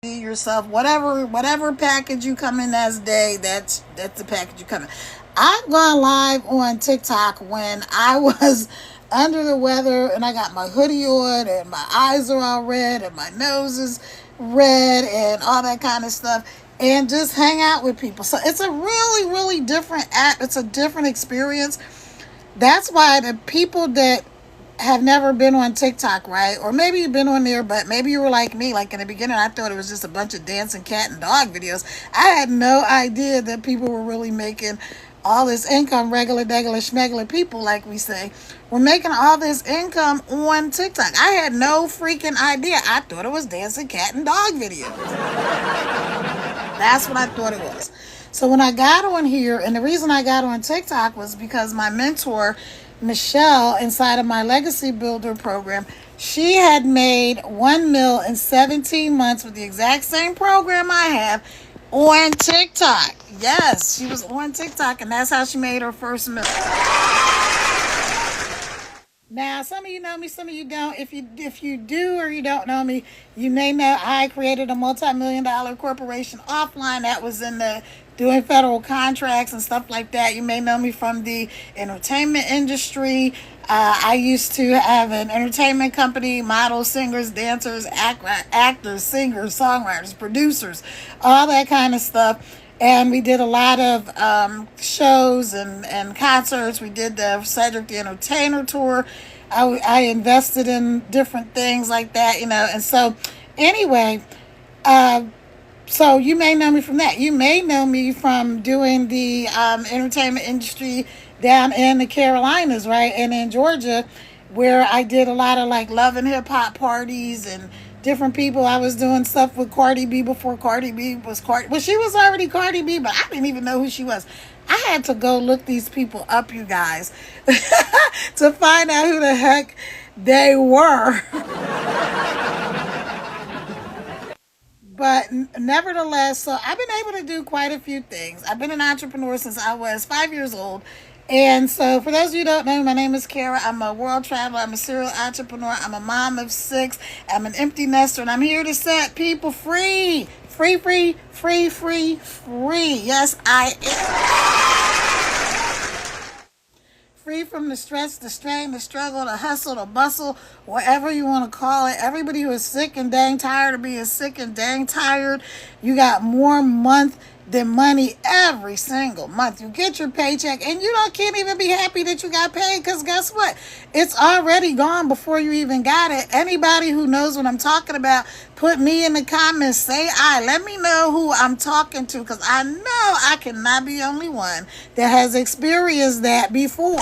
yourself, whatever package you come in as day, that's the package you come in. I've gone live on TikTok when I was under the weather and I got my hoodie on and my eyes are all red and my nose is red and all that kind of stuff, and just hang out with people. So it's a really different app. It's a different experience. That's why the people that have never been on TikTok, right? Or maybe you've been on there, but maybe you were like me. Like in the beginning, I thought it was just a bunch of dancing cat and dog videos. I had no idea that people were really making all this income. Regular, degular, schmegular people, like we say, were making all this income on TikTok. I had no freaking idea. I thought it was dancing cat and dog videos. That's what I thought it was. So when I got on here, and the reason I got on TikTok was because my mentor, Michelle, inside of my Legacy Builder program, she had made 1 mil in 17 months with the exact same program I have on TikTok. Yes, she was on TikTok, and that's how she made her first mil. Now, some of you know me, some of you don't. If you do or you don't know me, you may know I created a multi-million-dollar corporation offline that was in the doing federal contracts and stuff like that. You may know me from the entertainment industry. I used to have an entertainment company, models, singers, dancers, actors, singers, songwriters, producers, all that kind of stuff. And we did a lot of shows and concerts. We did the Cedric the Entertainer tour. I invested in different things like that, And so, anyway, so you may know me from that. You may know me from doing the entertainment industry down in the Carolinas, right? And in Georgia, where I did a lot of like love and hip hop parties and different people. I was doing stuff with Cardi B before Cardi B was Cardi. Well, she was already Cardi B, but I didn't even know who she was. I had to go look these people up, you guys, to find out who the heck they were. But nevertheless, so I've been able to do quite a few things. I've been an entrepreneur since I was 5 years old. And so for those of you who don't know, my name is Kara. I'm a world traveler. I'm a serial entrepreneur. I'm a mom of 6. I'm an empty nester. And I'm here to set people free. Free. Yes, I am. Free from the stress, the strain, the struggle, the hustle, the bustle, whatever you want to call it. Everybody who is sick and dang tired of being sick and dang tired. You got more month than money every single month. You get your paycheck and you can't even be happy that you got paid, because guess what? It's already gone before you even got it. Anybody who knows what I'm talking about, put me in the comments. Say I. Let me know who I'm talking to, because I know I cannot be the only one that has experienced that before.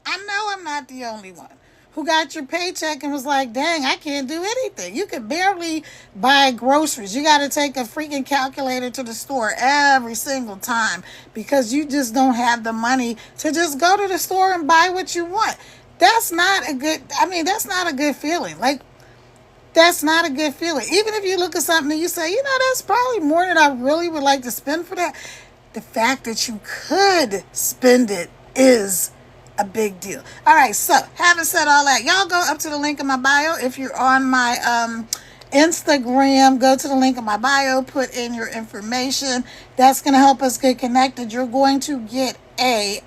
I know I'm not the only one who got your paycheck and was like, dang, I can't do anything. You can barely buy groceries. You got to take a freaking calculator to the store every single time because you just don't have the money to just go to the store and buy what you want. That's not a good feeling. Like, that's not a good feeling. Even if you look at something and you say, that's probably more than I really would like to spend for that. The fact that you could spend it is a big deal. All right, so having said all that, y'all go up to the link in my bio. If you're on my Instagram, go to the link in my bio, put in your information. That's going to help us get connected. You're going to get a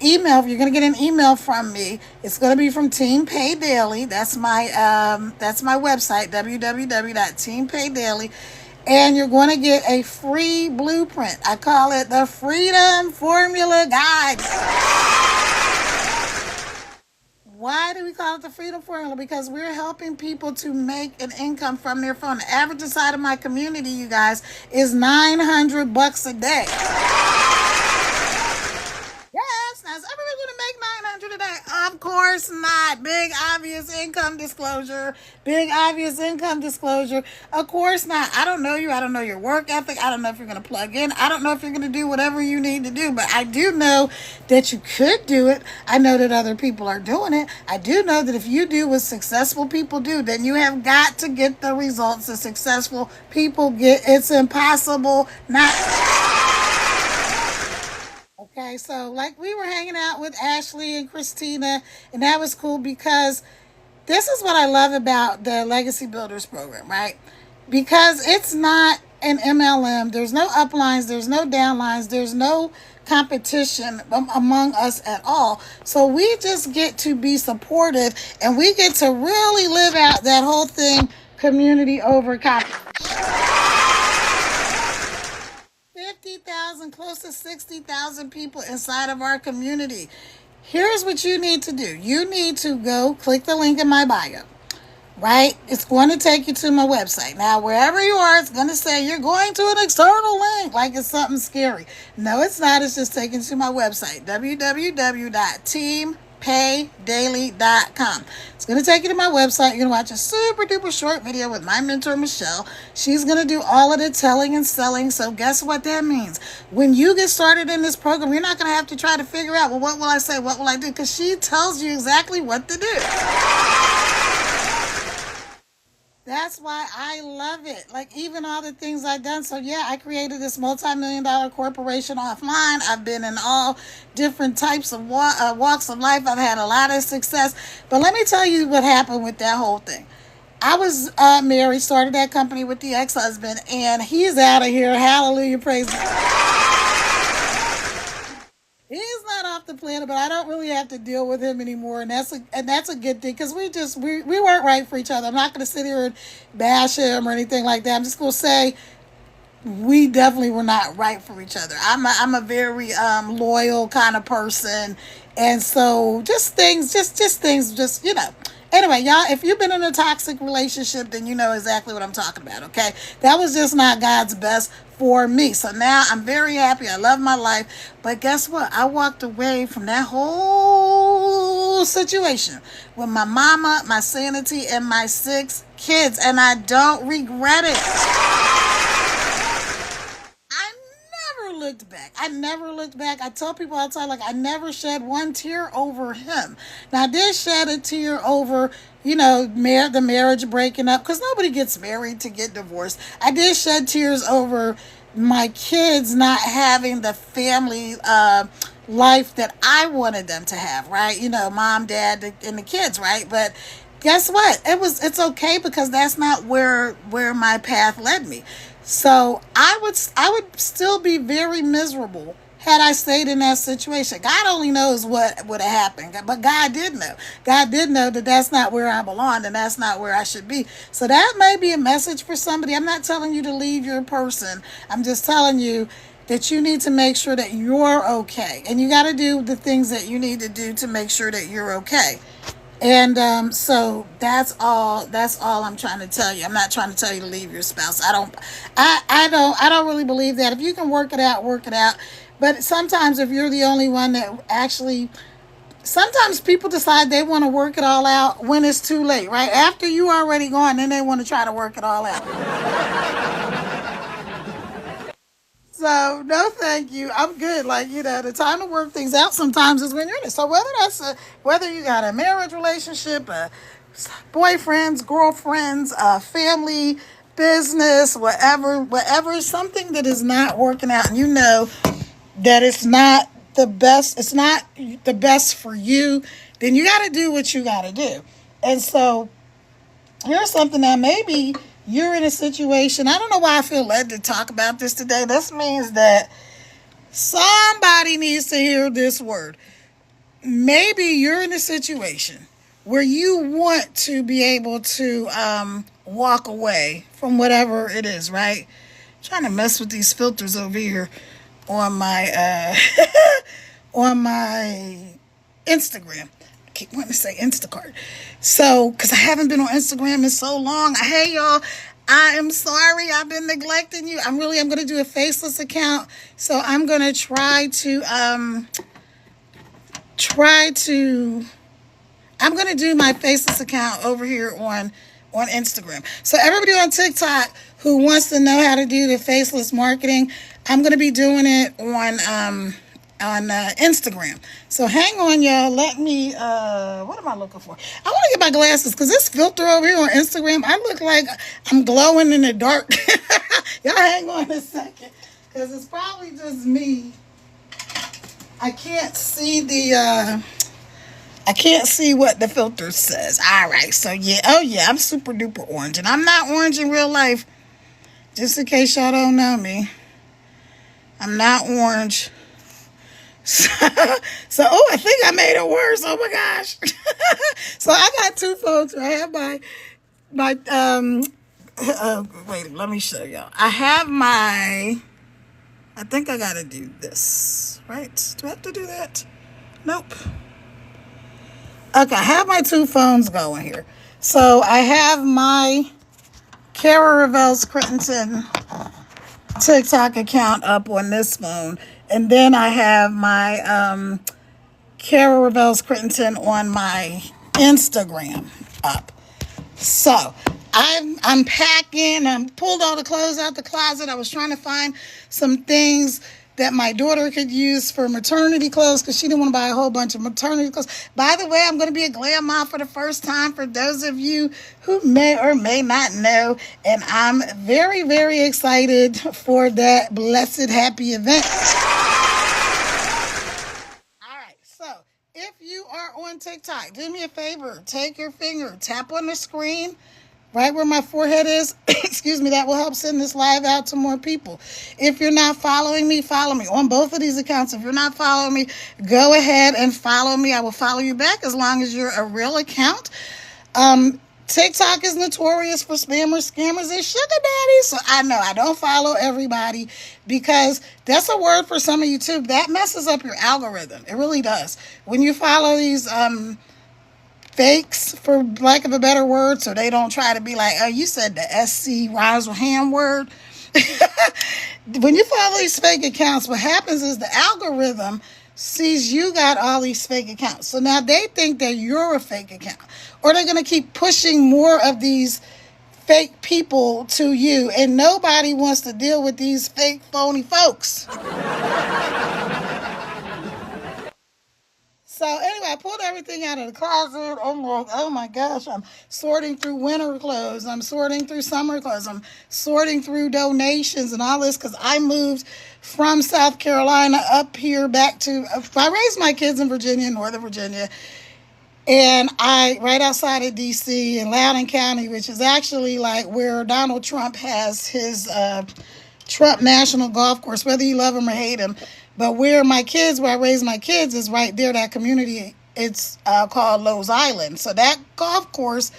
email. You're going to get an email from me. It's going to be from Team Pay Daily. That's my website, www.teampaydaily. And you're going to get a free blueprint. I call it the Freedom Formula Guide. Why do we call it the Freedom Formula? Because we're helping people to make an income from their phone. The average inside of my community, you guys, is $900 a day. Yes, now is everybody going to make $900 a day? Of course not. Big obvious income disclosure. Of course not. I don't know you. I don't know your work ethic. I don't know if you're going to plug in. I don't know if you're going to do whatever you need to do. But I do know that you could do it. I know that other people are doing it. I do know that if you do what successful people do, then you have got to get the results that successful people get. It's impossible not. Okay, so like we were hanging out with Ashley and Christina, and that was cool because This is what I love about the Legacy Builders program, right? Because it's not an MLM. There's no uplines, there's no downlines, there's no competition among us at all. So we just get to be supportive and we get to really live out that whole thing, community over competition. 50,000, close to 60,000 people inside of our community. Here's what you need to do. You need to go click the link in my bio, right? It's going to take you to my website. Now, wherever you are, it's going to say you're going to an external link like it's something scary. No, it's not. It's just taking you to my website, www.teampaydaily.com. It's going to take you to my website. You're going to watch a super duper short video with my mentor, Michelle. She's going to do all of the telling and selling. So guess what that means? When you get started in this program, you're not going to have to try to figure out, well, what will I say? What will I do? Because she tells you exactly what to do. That's why I love it. Like, even all the things I've done. So, yeah, I created this multi-million-dollar corporation offline. I've been in all different types of walks of life. I've had a lot of success. But let me tell you what happened with that whole thing. I was married, started that company with the ex-husband, and he's out of here. Hallelujah, praise God. He's not off the planet, but I don't really have to deal with him anymore, and that's a good thing because we weren't right for each other. I'm not going to sit here and bash him or anything like that. I'm just going to say we definitely were not right for each other. I'm a very loyal kind of person, and so just things, you know. Anyway, y'all, if you've been in a toxic relationship, then you know exactly what I'm talking about, okay? That was just not God's best for me. So now I'm very happy. I love my life. But guess what? I walked away from that whole situation with my mama, my sanity, and my 6 kids, and I don't regret it. I never looked back. I tell people all the time, like, I never shed one tear over him. Now, I did shed a tear over, you know, the marriage breaking up, because nobody gets married to get divorced. I did shed tears over my kids not having the family life that I wanted them to have, right? You know, mom, dad, and the kids, right? But guess what? It's okay, because that's not where my path led me. So I would still be very miserable had I stayed in that situation. God only knows what would have happened, but God did know. God did know that that's not where I belonged and that's not where I should be. So that may be a message for somebody. I'm not telling you to leave your person. I'm just telling you that you need to make sure that you're okay. And you got to do the things that you need to do to make sure that you're okay. And so that's all I'm trying to tell you. I'm not trying to tell you to leave your spouse. I don't really believe that. If you can work it out, work it out. But sometimes if you're the only one that actually, sometimes people decide they want to work it all out when it's too late, right? After you already gone, then they want to try to work it all out. So, no, thank you. I'm good. Like, you know, the time to work things out sometimes is when you're in it. So whether you got a marriage relationship, boyfriends, girlfriends, family, business, whatever, something that is not working out, and you know that it's not the best for you, then you got to do what you got to do. And so here's something that maybe you're in a situation. I don't know why I feel led to talk about this today. This means that somebody needs to hear this word. Maybe you're in a situation where you want to be able to walk away from whatever it is, right? I'm trying to mess with these filters over here on my on my Instagram. Keep wanting to say Instacart. So, because I haven't been on Instagram in so long. Hey, y'all. I am sorry. I've been neglecting you. I'm going to do a faceless account. So, I'm going to try to I'm going to do my faceless account over here on Instagram. So, everybody on TikTok who wants to know how to do the faceless marketing, I'm going to be doing it on Instagram. So hang on, y'all. Let me, what am I looking for? I want to get my glasses because this filter over here on Instagram, I look like I'm glowing in the dark. Y'all hang on a second because it's probably just me. I can't see the, I can't see what the filter says. All right, so yeah, oh yeah, I'm super duper orange, and I'm not orange in real life. Just in case y'all don't know me, I'm not orange. So, oh, I think I made it worse. Oh my gosh. So I got two phones. I have my wait, let me show y'all. I have my, I think I gotta do this, right? Do I have to do that? Nope. Okay, I have my two phones going here. So I have my Kara Reveals Crittenton TikTok account up on this phone. And then I have my Kara Reveals Crittenton on my Instagram up. So I'm unpacking. I pulled all the clothes out the closet. I was trying to find some things that my daughter could use for maternity clothes because she didn't want to buy a whole bunch of maternity clothes. By the way, I'm going to be a glam mom for the first time for those of you who may or may not know. And I'm very, very excited for that blessed, happy event. All right, so if you are on TikTok, do me a favor. Take your finger, tap on the screen right where my forehead is. Excuse me, that will help send this live out to more people. If you're not following me, follow me on both of these accounts. If you're not following me, go ahead and follow me. I will follow you back as long as you're a real account. TikTok is notorious for spammers, scammers, and sugar daddies. So I know I don't follow everybody because that's a word for some of you too. That messes up your algorithm. It really does. When you follow these fakes, for lack of a better word, so they don't try to be like, oh, you said the SC rhymes with ham word. When you follow these fake accounts, what happens is the algorithm sees you got all these fake accounts. So now they think that you're a fake account. Or they're going to keep pushing more of these fake people to you. And nobody wants to deal with these fake, phony folks. So anyway, I pulled everything out of the closet. I'm like, oh my gosh, I'm sorting through winter clothes. I'm sorting through summer clothes. I'm sorting through donations and all this because I moved from South Carolina up here back to, I raised my kids in Virginia, Northern Virginia. And right outside of D.C. in Loudoun County, which is actually like where Donald Trump has his Trump National Golf Course, whether you love him or hate him. But where I raised my kids is right there, that community. It's called Lowe's Island. So that golf course,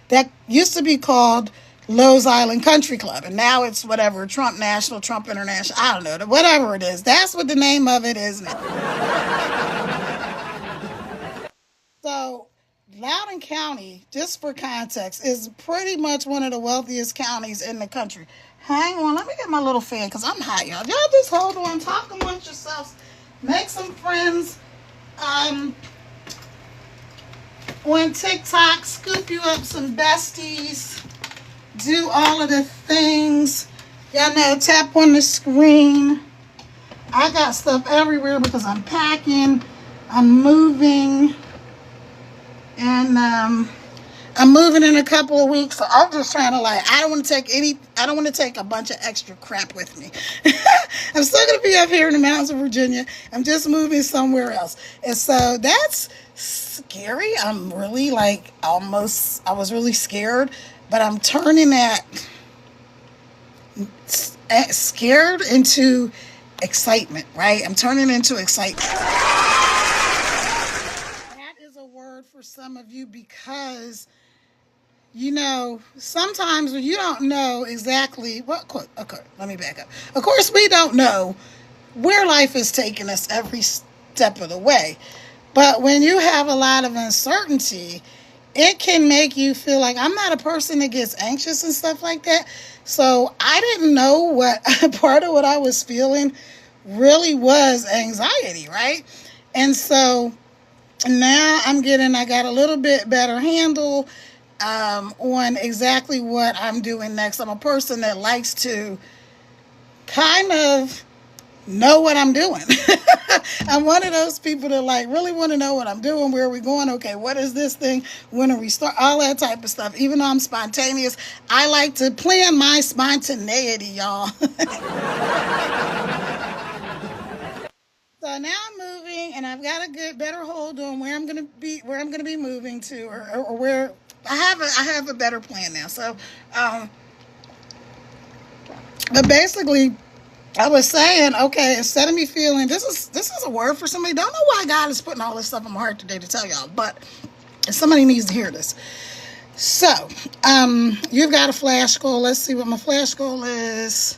that used to be called Lowe's Island Country Club. And now it's whatever, Trump National, Trump International, I don't know, whatever it is. That's what the name of it is now. So Loudoun County, just for context, is pretty much one of the wealthiest counties in the country. Hang on, let me get my little fan because I'm hot, y'all. Y'all just hold on, talk amongst yourselves, make some friends on TikTok, scoop you up some besties, do all of the things. Y'all know, tap on the screen. I got stuff everywhere because I'm packing, I'm moving, and I'm moving in a couple of weeks, so I'm just trying to I don't want to take a bunch of extra crap with me. I'm still going to be up here in the mountains of Virginia. I'm just moving somewhere else. And so that's scary. I'm really I was really scared, but I'm turning that scared into excitement, right? I'm turning into excitement. That is a word for some of you because sometimes when you don't know exactly okay, let me back up. Of course, we don't know where life is taking us every step of the way. But when you have a lot of uncertainty, it can make you feel like, I'm not a person that gets anxious and stuff like that. So I didn't know what part of what I was feeling really was anxiety, right? And so now I got a little bit better handle on exactly what I'm doing next. I'm a person that likes to kind of know what I'm doing. I'm one of those people that really want to know what I'm doing, where are we going, okay, what is this thing, when are we start, all that type of stuff. Even though I'm spontaneous, I like to plan my spontaneity, y'all. So now I'm moving, and I've got a better hold on where I'm gonna be moving to, or where I have a better plan now. So, um, but basically, I was saying, okay, instead of me feeling this is a word for somebody. Don't know why God is putting all this stuff in my heart today to tell y'all, but somebody needs to hear this. So, you've got a flash goal. Let's see what my flash goal is.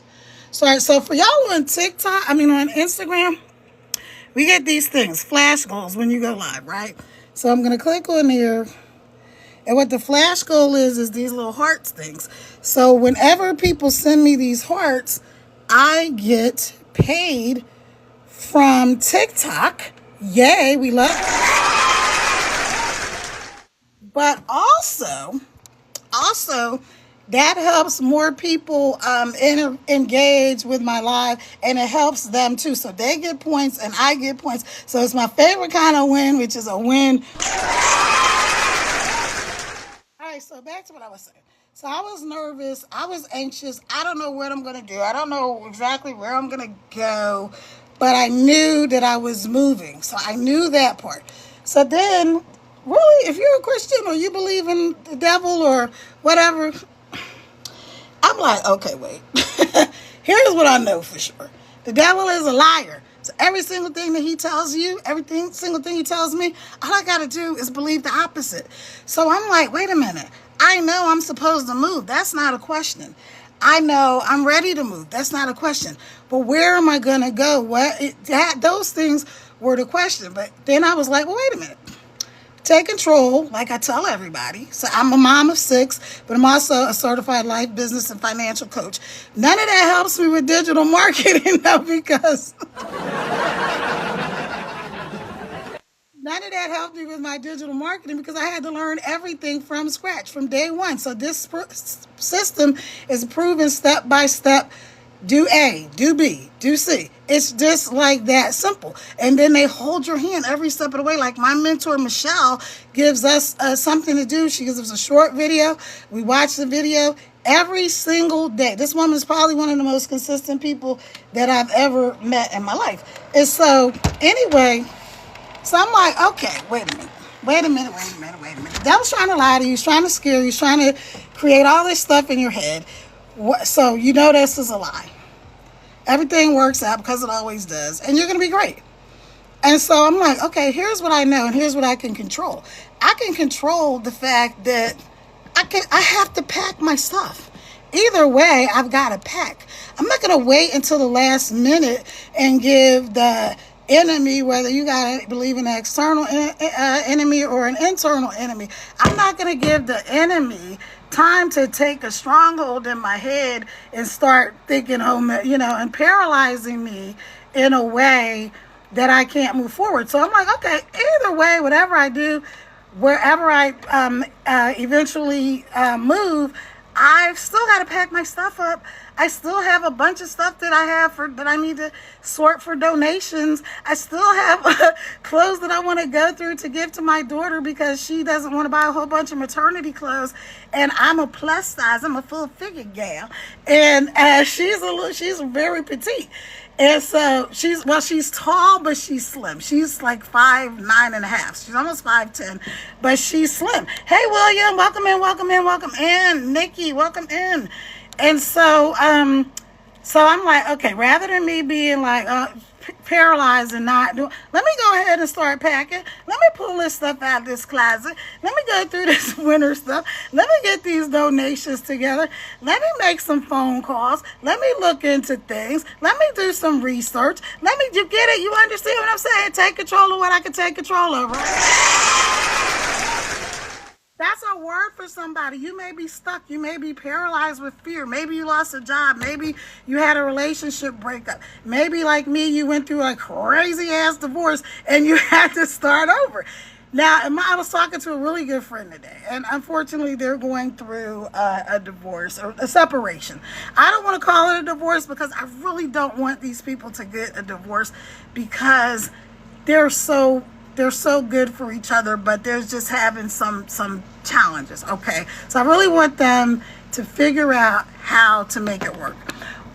So for y'all on TikTok, on Instagram, we get these things, flash goals, when you go live, right? So I'm gonna click on there, and what the flash goal is these little hearts things. So whenever people send me these hearts, I get paid from TikTok. Yay, we love it. But also that helps more people engage with my live, and it helps them too. So they get points and I get points. So it's my favorite kind of win, which is a win. All right, so back to what I was saying. So I was nervous. I was anxious. I don't know what I'm going to do. I don't know exactly where I'm going to go, but I knew that I was moving. So I knew that part. So then, really, if you're a Christian or you believe in the devil or whatever, I'm like, okay, wait. Here's what I know for sure. The devil is a liar. So every single thing that he tells you, single thing he tells me, all I got to do is believe the opposite. So I'm like, wait a minute. I know I'm supposed to move. That's not a question. I know I'm ready to move. That's not a question. But where am I going to go? Those things were the question. But then I was like, well, wait a minute. Take control, like I tell everybody. So I'm a mom of 6, but I'm also a certified life, business, and financial coach. None of that helps me with digital marketing, though, because none of that helped me with my digital marketing because I had to learn everything from scratch, from day one. So this system is proven step by step. Do A, do B, do C. It's just like that simple. And then they hold your hand every step of the way. Like my mentor, Michelle, gives us something to do. She gives us a short video. We watch the video every single day. This woman is probably one of the most consistent people that I've ever met in my life. And so, anyway, so I'm like, okay, wait a minute. The devil's trying to lie to you. He's trying to scare you. He's trying to create all this stuff in your head. So you know this is a lie. Everything works out because it always does. And you're going to be great. And so I'm like, okay, here's what I know and here's what I can control. I can control the fact that I have to pack my stuff. Either way, I've got to pack. I'm not going to wait until the last minute and give the enemy, whether you got to believe in an external enemy or an internal enemy, I'm not going to give the enemy time to take a stronghold in my head and start thinking, and paralyzing me in a way that I can't move forward. So I'm like, okay, either way, whatever I do, wherever I eventually move, I've still got to pack my stuff up. I still have a bunch of stuff that I need to sort for donations. I still have clothes that I want to go through to give to my daughter because she doesn't want to buy a whole bunch of maternity clothes. And I'm a plus size. I'm a full figure gal, and she's very petite. And so she's tall, but she's slim. She's like 5'9.5". She's almost 5'10", but she's slim. Hey, William, welcome in. Nikki, welcome in. And so I'm like, okay, rather than me being like paralyzed and not doing, let me go ahead and start packing. Let me pull this stuff out of this closet. Let me go through this winter stuff. Let me get these donations together. Let me make some phone calls. Let me look into things. Let me do some research. You get it? You understand what I'm saying? Take control of what I can take control of, right? That's a word for somebody. You may be stuck. You may be paralyzed with fear. Maybe you lost a job. Maybe you had a relationship breakup. Maybe like me, you went through a crazy ass divorce and you had to start over. Now, I was talking to a really good friend today, and unfortunately, they're going through a divorce or a separation. I don't want to call it a divorce because I really don't want these people to get a divorce because they're so good for each other, but they're just having some challenges. Okay, so I really want them to figure out how to make it work.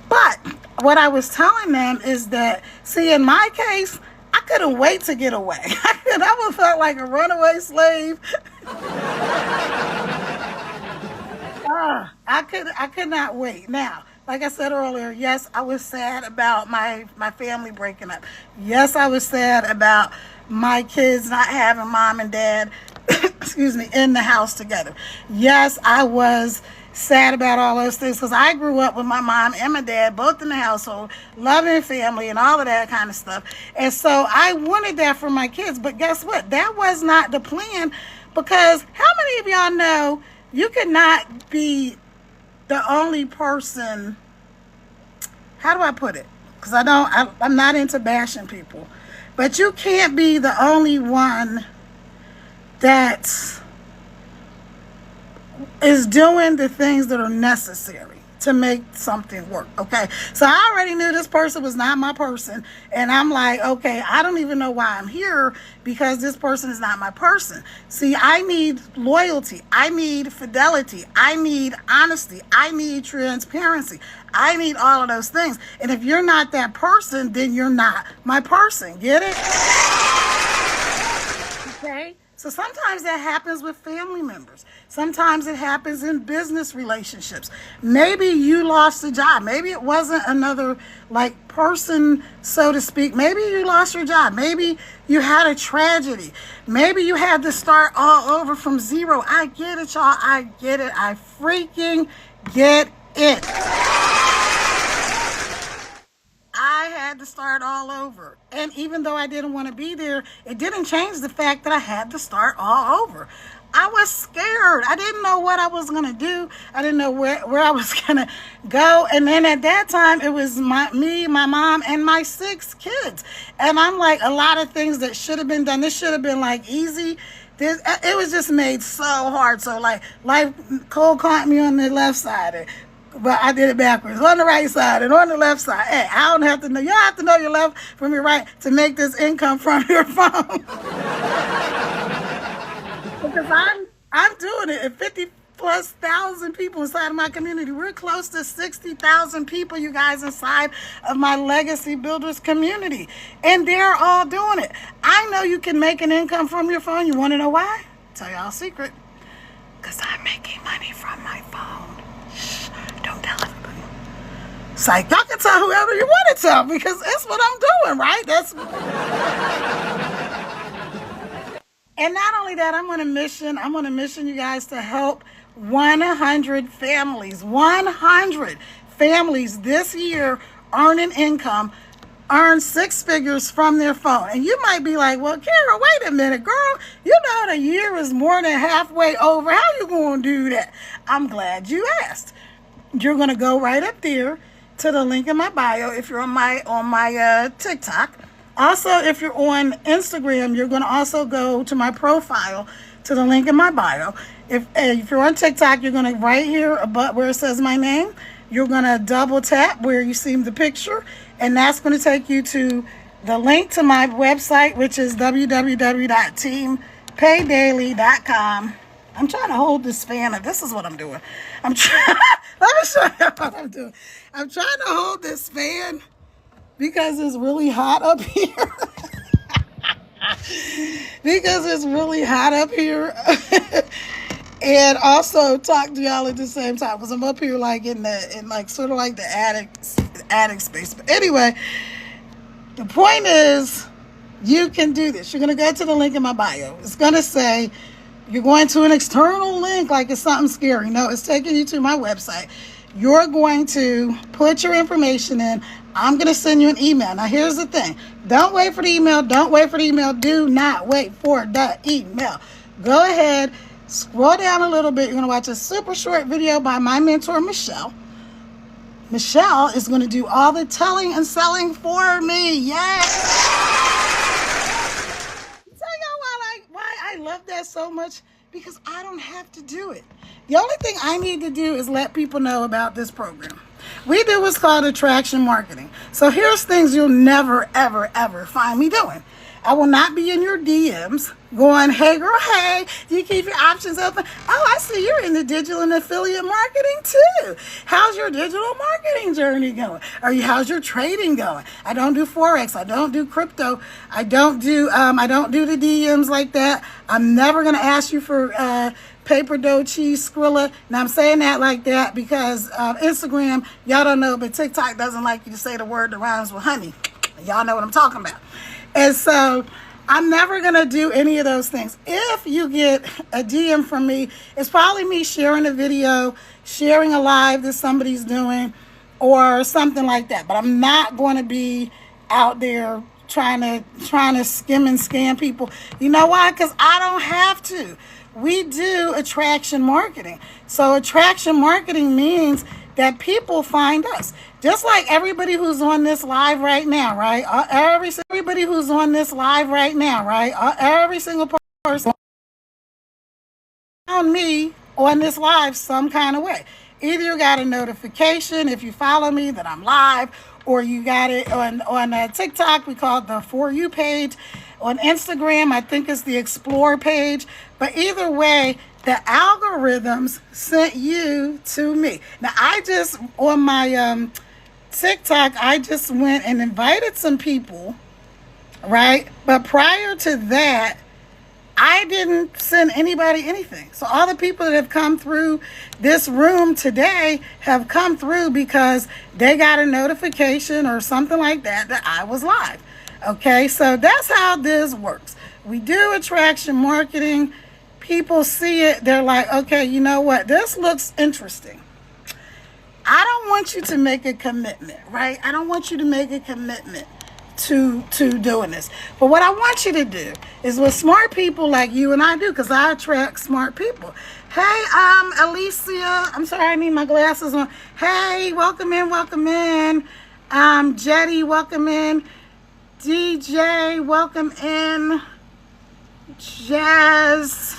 But what I was telling them is that, see, in my case, couldn't wait to get away. I would felt like a runaway slave. I could not wait. Now, like I said earlier, yes, I was sad about my family breaking up. Yes, I was sad about my kids not having mom and dad, excuse me, in the house together. Yes, I was sad about all those things because I grew up with my mom and my dad both in the household, loving family and all of that kind of stuff. And so I wanted that for my kids. But guess what? That was not the plan, because how many of y'all know you could not be the only person? How do I put it? Because I'm not into bashing people, but you can't be the only one that is doing the things that are necessary to make something work. Okay, so I already knew this person was not my person, and I'm like, okay, I don't even know why I'm here, because this person is not my person. See, I need loyalty, I need fidelity, I need honesty, I need transparency, I need all of those things. And if you're not that person, then you're not my person. Get it? Okay. So sometimes that happens with family members. Sometimes it happens in business relationships. Maybe you lost a job. Maybe it wasn't another like person, so to speak. Maybe you lost your job. Maybe you had a tragedy. Maybe you had to start all over from zero. I get it, y'all. I get it. I freaking get it. I had to start all over. And even though I didn't want to be there, it didn't change the fact that I had to start all over. I was scared. I didn't know what I was going to do. I didn't know where I was going to go. And then at that time, it was me, my mom, and my 6 kids. And I'm like, a lot of things that should have been done, this should have been like easy. It was just made so hard. So like life cold caught me on the left side. But I did it backwards, on the right side and on the left side. Hey, I don't have to know. You don't have to know your left from your right to make this income from your phone. Because I'm doing it. And 50,000+ people inside of my community. We're close to 60,000 people, you guys, inside of my Legacy Builders community. And they're all doing it. I know you can make an income from your phone. You want to know why? Tell y'all a secret. Because I'm making money from my phone. Don't tell everybody. It's like, y'all can tell whoever you want to tell, because that's what I'm doing, right? And not only that, I'm on a mission, you guys, to help 100 families. 100 families this year earn an income, earn 6 figures from their phone. And you might be like, well, Kara, wait a minute, girl. You know the year is more than halfway over. How you going to do that? I'm glad you asked. You're going to go right up there to the link in my bio if you're on my TikTok. Also, if you're on Instagram, you're going to also go to my profile to the link in my bio. If you're on TikTok, you're going to right here above where it says my name, you're going to double tap where you see the picture, and that's going to take you to the link to my website, which is www.teampaydaily.com. I'm trying to hold this fan up. This is what I'm doing. Let me show you what I'm doing. I'm trying to hold this fan because it's really hot up here. Because it's really hot up here. And also talk to y'all at the same time, because I'm up here like in like sort of like the attic space. But anyway, the point is, you can do this. You're going to go to the link in my bio. It's going to say you're going to an external link like it's something scary. No, it's taking you to my website. You're going to put your information in. I'm going to send you an email. Now, here's the thing. Don't wait for the email. Don't wait for the email. Do not wait for the email. Go ahead, scroll down a little bit. You're going to watch a super short video by my mentor, Michelle. Michelle is going to do all the telling and selling for me. Yes! I love that so much, because I don't have to do it. The only thing I need to do is let people know about this program. We do what's called attraction marketing. So here's things you'll never, ever, ever find me doing. I will not be in your DMs going, hey girl, hey, do you keep your options open? Oh, I see you're in the digital and affiliate marketing too. How's your digital marketing journey going? How's your trading going? I don't do Forex. I don't do crypto. I don't do the DMs like that. I'm never going to ask you for paper dough, cheese, Skrilla. Now I'm saying that like that because Instagram, y'all don't know, but TikTok doesn't like you to say the word that rhymes with honey. Y'all know what I'm talking about. And so I'm never going to do any of those things. If you get a DM from me, it's probably me sharing a video, sharing a live that somebody's doing, or something like that. But I'm not going to be out there trying to skim and scam people. You know why? Because I don't have to. We do attraction marketing. So attraction marketing means that people find us. Just like everybody who's on this live right now, right? Everybody who's on this live right now, right? Every single person found me on this live some kind of way. Either you got a notification if you follow me that I'm live, or you got it on TikTok. We call it the For You page. On Instagram, I think it's the Explore page. But either way, the algorithms sent you to me. Now, I just, on my TikTok, I just went and invited some people, right? But prior to that, I didn't send anybody anything. So all the people that have come through this room today have come through because they got a notification or something like that I was live. Okay, so that's how this works. We do attraction marketing. People see it. They're like, okay, you know what? This looks interesting. I don't want you to make a commitment, right? I don't want you to make a commitment to doing this. But what I want you to do is with smart people like you and I do, because I attract smart people. Hey, Alicia. I'm sorry, I need my glasses on. Hey, welcome in, welcome in. Jetty, welcome in. DJ, welcome in. Jazz.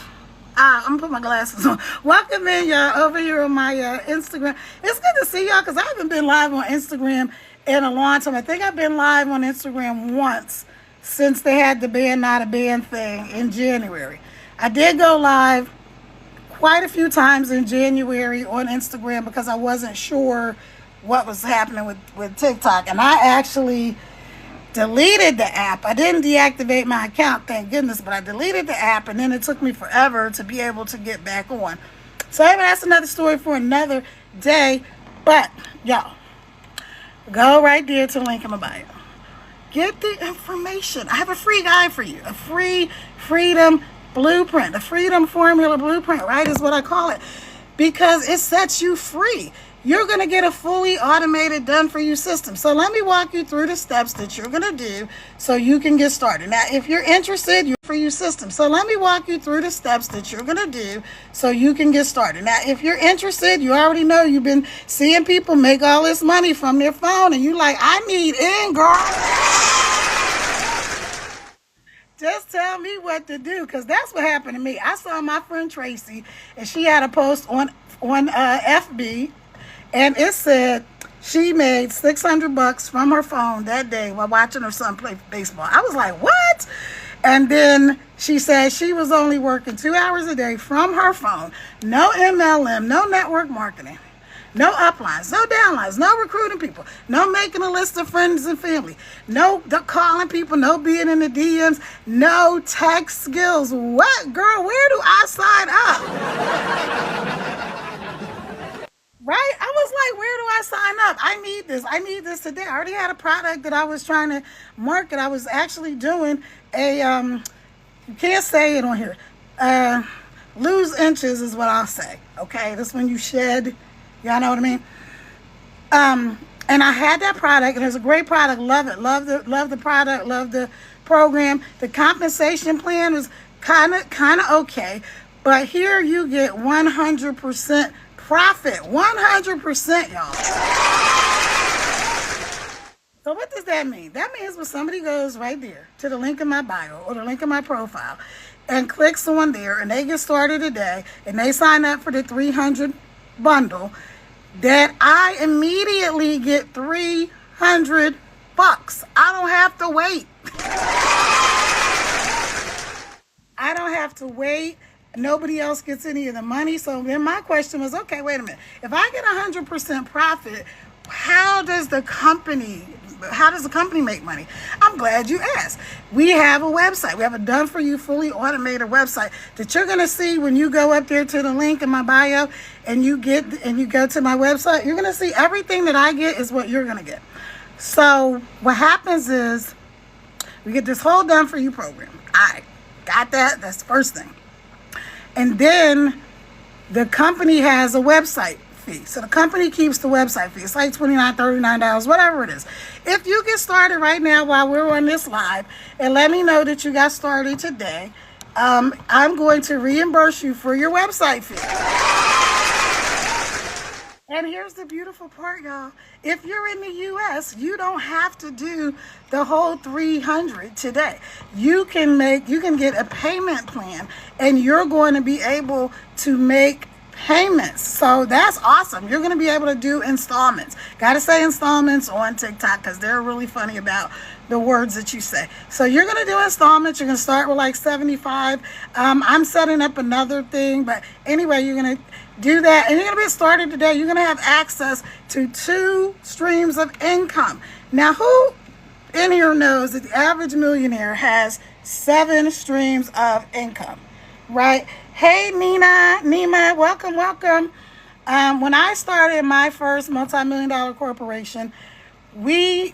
I'm gonna put my glasses on. Welcome in, y'all, over here on my Instagram. It's good to see y'all because I haven't been live on Instagram in a long time. I think I've been live on Instagram once since they had the ban not a ban thing in January. I did go live quite a few times in January on Instagram because I wasn't sure what was happening with TikTok. And I actually deleted the app. I didn't deactivate my account, thank goodness, but I deleted the app, and then it took me forever to be able to get back on. So that's another story for another day. But y'all, go right there to the link in my bio. Get the information. I have a free guide for you, a free freedom blueprint, the freedom formula blueprint, right, is what I call it, because it sets you free. You're going to get a fully automated done for you system. So let me walk you through the steps that you're going to do so you can get started. Now, if you're interested, you're for you system. So let me walk you through the steps that you're going to do so you can get started. Now, if you're interested, you already know you've been seeing people make all this money from their phone and you like, I need in, girl. Just tell me what to do, because that's what happened to me. I saw my friend Tracy and she had a post on FB. And it said she made $600 from her phone that day while watching her son play baseball. I was like, what? And then she said she was only working 2 hours a day from her phone. No MLM, no network marketing, no uplines, no downlines, no recruiting people, no making a list of friends and family, no calling people, no being in the DMs, no tech skills. What, girl? Where do I sign up? Right? I was like, where do I sign up? I need this. I need this today. I already had a product that I was trying to market. I was actually doing a, you can't say it on here. Lose inches is what I'll say. Okay? That's when you shed. Y'all know what I mean? And I had that product, and it was a great product. Love it. Love the product. Love the program. The compensation plan was kind of okay. But here you get 100% profit. 100%, y'all. So what does that mean? That means when somebody goes right there to the link in my bio or the link in my profile and clicks on there and they get started today and they sign up for the 300 bundle, that I immediately get $300. I don't have to wait. I don't have to wait. Nobody else gets any of the money. So then my question was, okay, wait a minute. If I get 100% profit, how does the company make money? I'm glad you asked. We have a website. We have a done for you fully automated website that you're going to see when you go up there to the link in my bio and you go to my website. You're going to see everything that I get is what you're going to get. So what happens is we get this whole done for you program. I got that. That's the first thing. And then the company has a website fee. So the company keeps the website fee. It's like $29, $39, whatever it is. If you get started right now while we're on this live and let me know that you got started today, I'm going to reimburse you for your website fee. And here's the beautiful part, y'all. If you're in the U.S., you don't have to do the whole $300 today. You can get a payment plan, and you're going to be able to make payments. So that's awesome. You're going to be able to do installments. Got to say installments on TikTok because they're really funny about the words that you say. So you're going to do installments. You're going to start with like 75. I'm setting up another thing, but anyway, you're going to do that, and you're going to get started today. You're going to have access to 2 streams of income. Now, who in here knows that the average millionaire has 7 streams of income, right? Hey, Nima, welcome. When I started my first multi-million-dollar corporation, we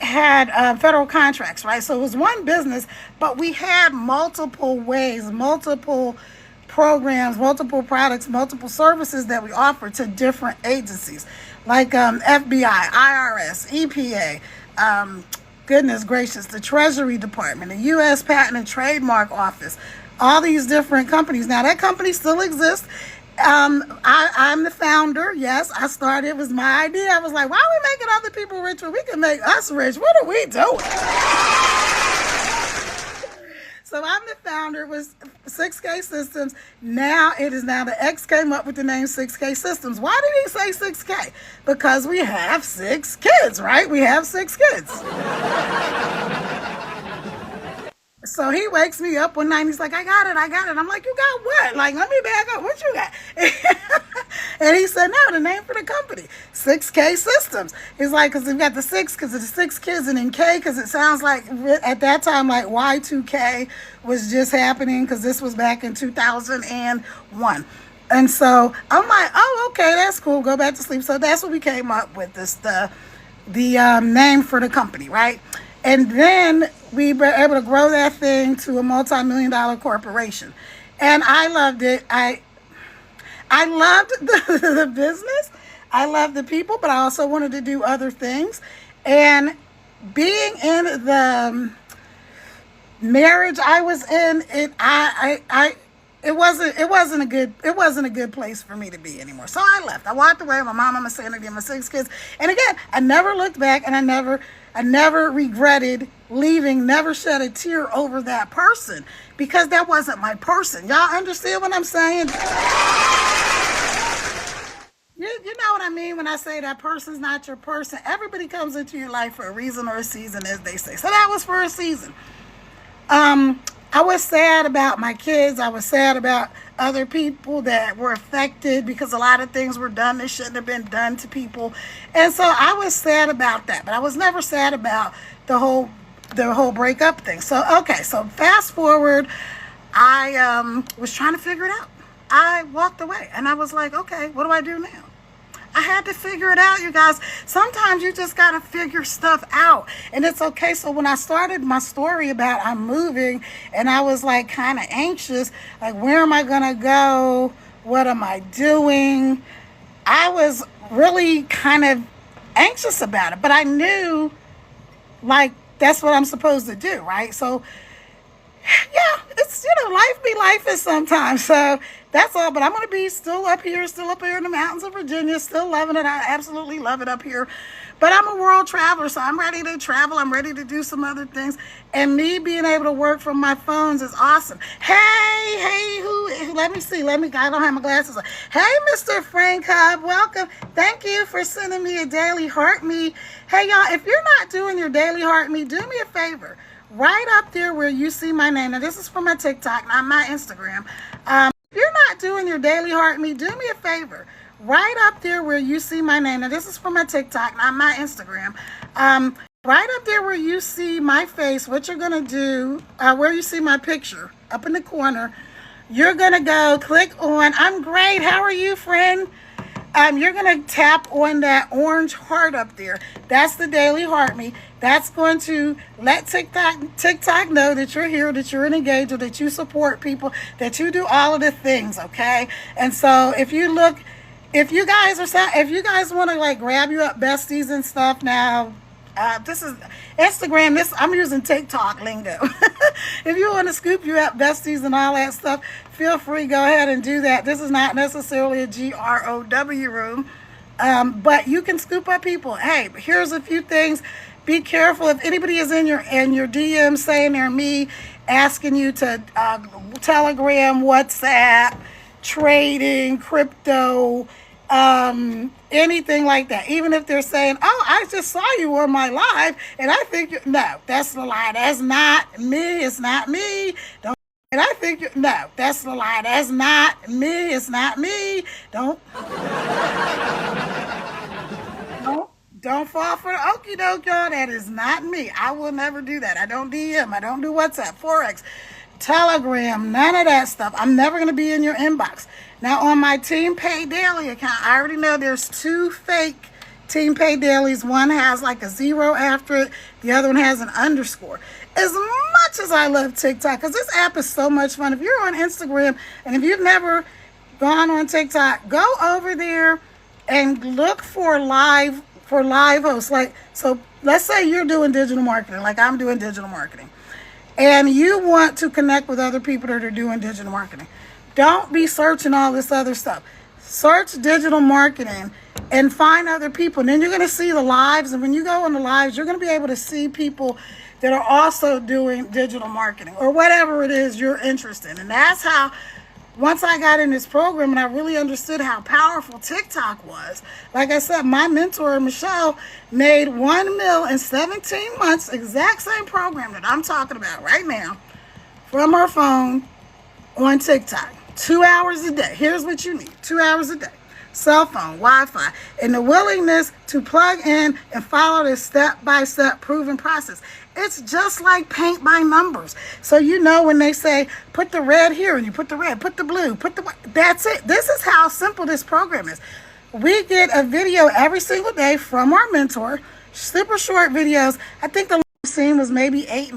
had federal contracts, right? So it was one business, but we had multiple ways, multiple programs, multiple products, multiple services that we offer to different agencies like FBI, IRS, EPA, goodness gracious, the Treasury Department, the U.S. Patent and Trademark Office, all these different companies. Now that company still exists. I'm the founder. Yes, I started. It was my idea. I was like, why are we making other people rich when we can make us rich? What are we doing? So I'm the founder. It was 6K Systems. Now the X came up with the name 6K Systems. Why did he say 6K? Because we have 6 kids, right? We have 6 kids. So he wakes me up one night and he's like, I got it. I'm like, you got what? Like, let me back up. What you got? And he said, no, the name for the company, 6K Systems. He's like, because we've got the 6 because of the 6 kids, and then K because it sounds like at that time like Y2K was just happening because this was back in 2001. And so I'm like, oh, okay, that's cool. Go back to sleep. So that's what we came up with, the name for the company, right? And then we were able to grow that thing to a multi-million-dollar corporation. And I loved it. I loved the business. I loved the people, but I also wanted to do other things. And being in the marriage I was in, it wasn't a good place for me to be anymore. So I left. I walked away. My mom, my sanity, my 6 kids. And again, I never looked back, and I never regretted leaving, never shed a tear over that person because that wasn't my person. Y'all understand what I'm saying? You know what I mean when I say that person's not your person. Everybody comes into your life for a reason or a season, as they say. So that was for a season. I was sad about my kids. I was sad about other people that were affected because a lot of things were done that shouldn't have been done to people. And so I was sad about that, but I was never sad about the whole breakup thing. So, okay, so fast forward, I was trying to figure it out. I walked away and I was like, okay, what do I do now? I had to figure it out, you guys. Sometimes you just got to figure stuff out. And it's okay. So when I started my story about I'm moving and I was like kind of anxious, like where am I going to go? What am I doing? I was really kind of anxious about it. But I knew like that's what I'm supposed to do, right? So yeah, it's, life be life is sometimes. So that's all. But I'm going to be still up here in the mountains of Virginia, still loving it. I absolutely love it up here. But I'm a world traveler, so I'm ready to travel. I'm ready to do some other things. And me being able to work from my phones is awesome. Hey, who? Let me see. I don't have my glasses on. Hey, Mr. Frank Hub, welcome. Thank you for sending me a daily heart me. Hey, y'all, if you're not doing your daily heart me, do me a favor. right up there where you see my name. Now, this is for my TikTok, not my Instagram. If you're not doing your daily heart me, do me a favor. Right up there where you see my name. Now, this is for my TikTok, not my Instagram. Right up there where you see my face, what you're going to do, where you see my picture, up in the corner, you're going to go click on, I'm great, how are you, friend? You're going to tap on that orange heart up there. That's the Daily Heart Me. That's going to let TikTok know that you're here, that you're an engager, that you support people, that you do all of the things, okay? And so if you guys want to like grab you up besties and stuff now, this is Instagram. I'm using TikTok lingo. If you want to scoop you up besties and all that stuff, feel free. Go ahead and do that. This is not necessarily a GROW room, but you can scoop up people. Hey, here's a few things. Be careful if anybody is in your DM saying they're me, asking you to Telegram, WhatsApp, trading, crypto, anything like that. Even if they're saying, oh, I just saw you on my live and I think no, that's the lie. That's not me. It's not me. Don't. And I think no, that's the lie. That's not me. It's not me. Don't don't fall for the okie doke, y'all. That is not me. I will never do that. I don't DM. I don't do WhatsApp, Forex, Telegram, none of that stuff. I'm never going to be in your inbox. Now, on my Team Pay Daily account, I already know there's 2 fake Team Pay Dailies. One has like a 0 after it. The other one has an underscore. As much as I love TikTok, because this app is so much fun. If you're on Instagram and if you've never gone on TikTok, go over there and look for live hosts. Like, so let's say you're doing digital marketing, like I'm doing digital marketing, and you want to connect with other people that are doing digital marketing. Don't be searching all this other stuff. Search digital marketing and find other people. And then you're going to see the lives. And when you go on the lives, you're going to be able to see people that are also doing digital marketing or whatever it is you're interested in. And that's how, once I got in this program and I really understood how powerful TikTok was, like I said, my mentor, Michelle, made 1 mil in 17 months, exact same program that I'm talking about right now, from her phone on TikTok. 2 hours a day. Here's what you need. 2 hours a day. Cell phone, Wi-Fi, and the willingness to plug in and follow this step-by-step proven process. It's just like paint by numbers. So you know when they say, put the red here, and you put the red, put the blue, put the white. That's it. This is how simple this program is. We get a video every single day from our mentor, super short videos. I think the last scene was maybe 8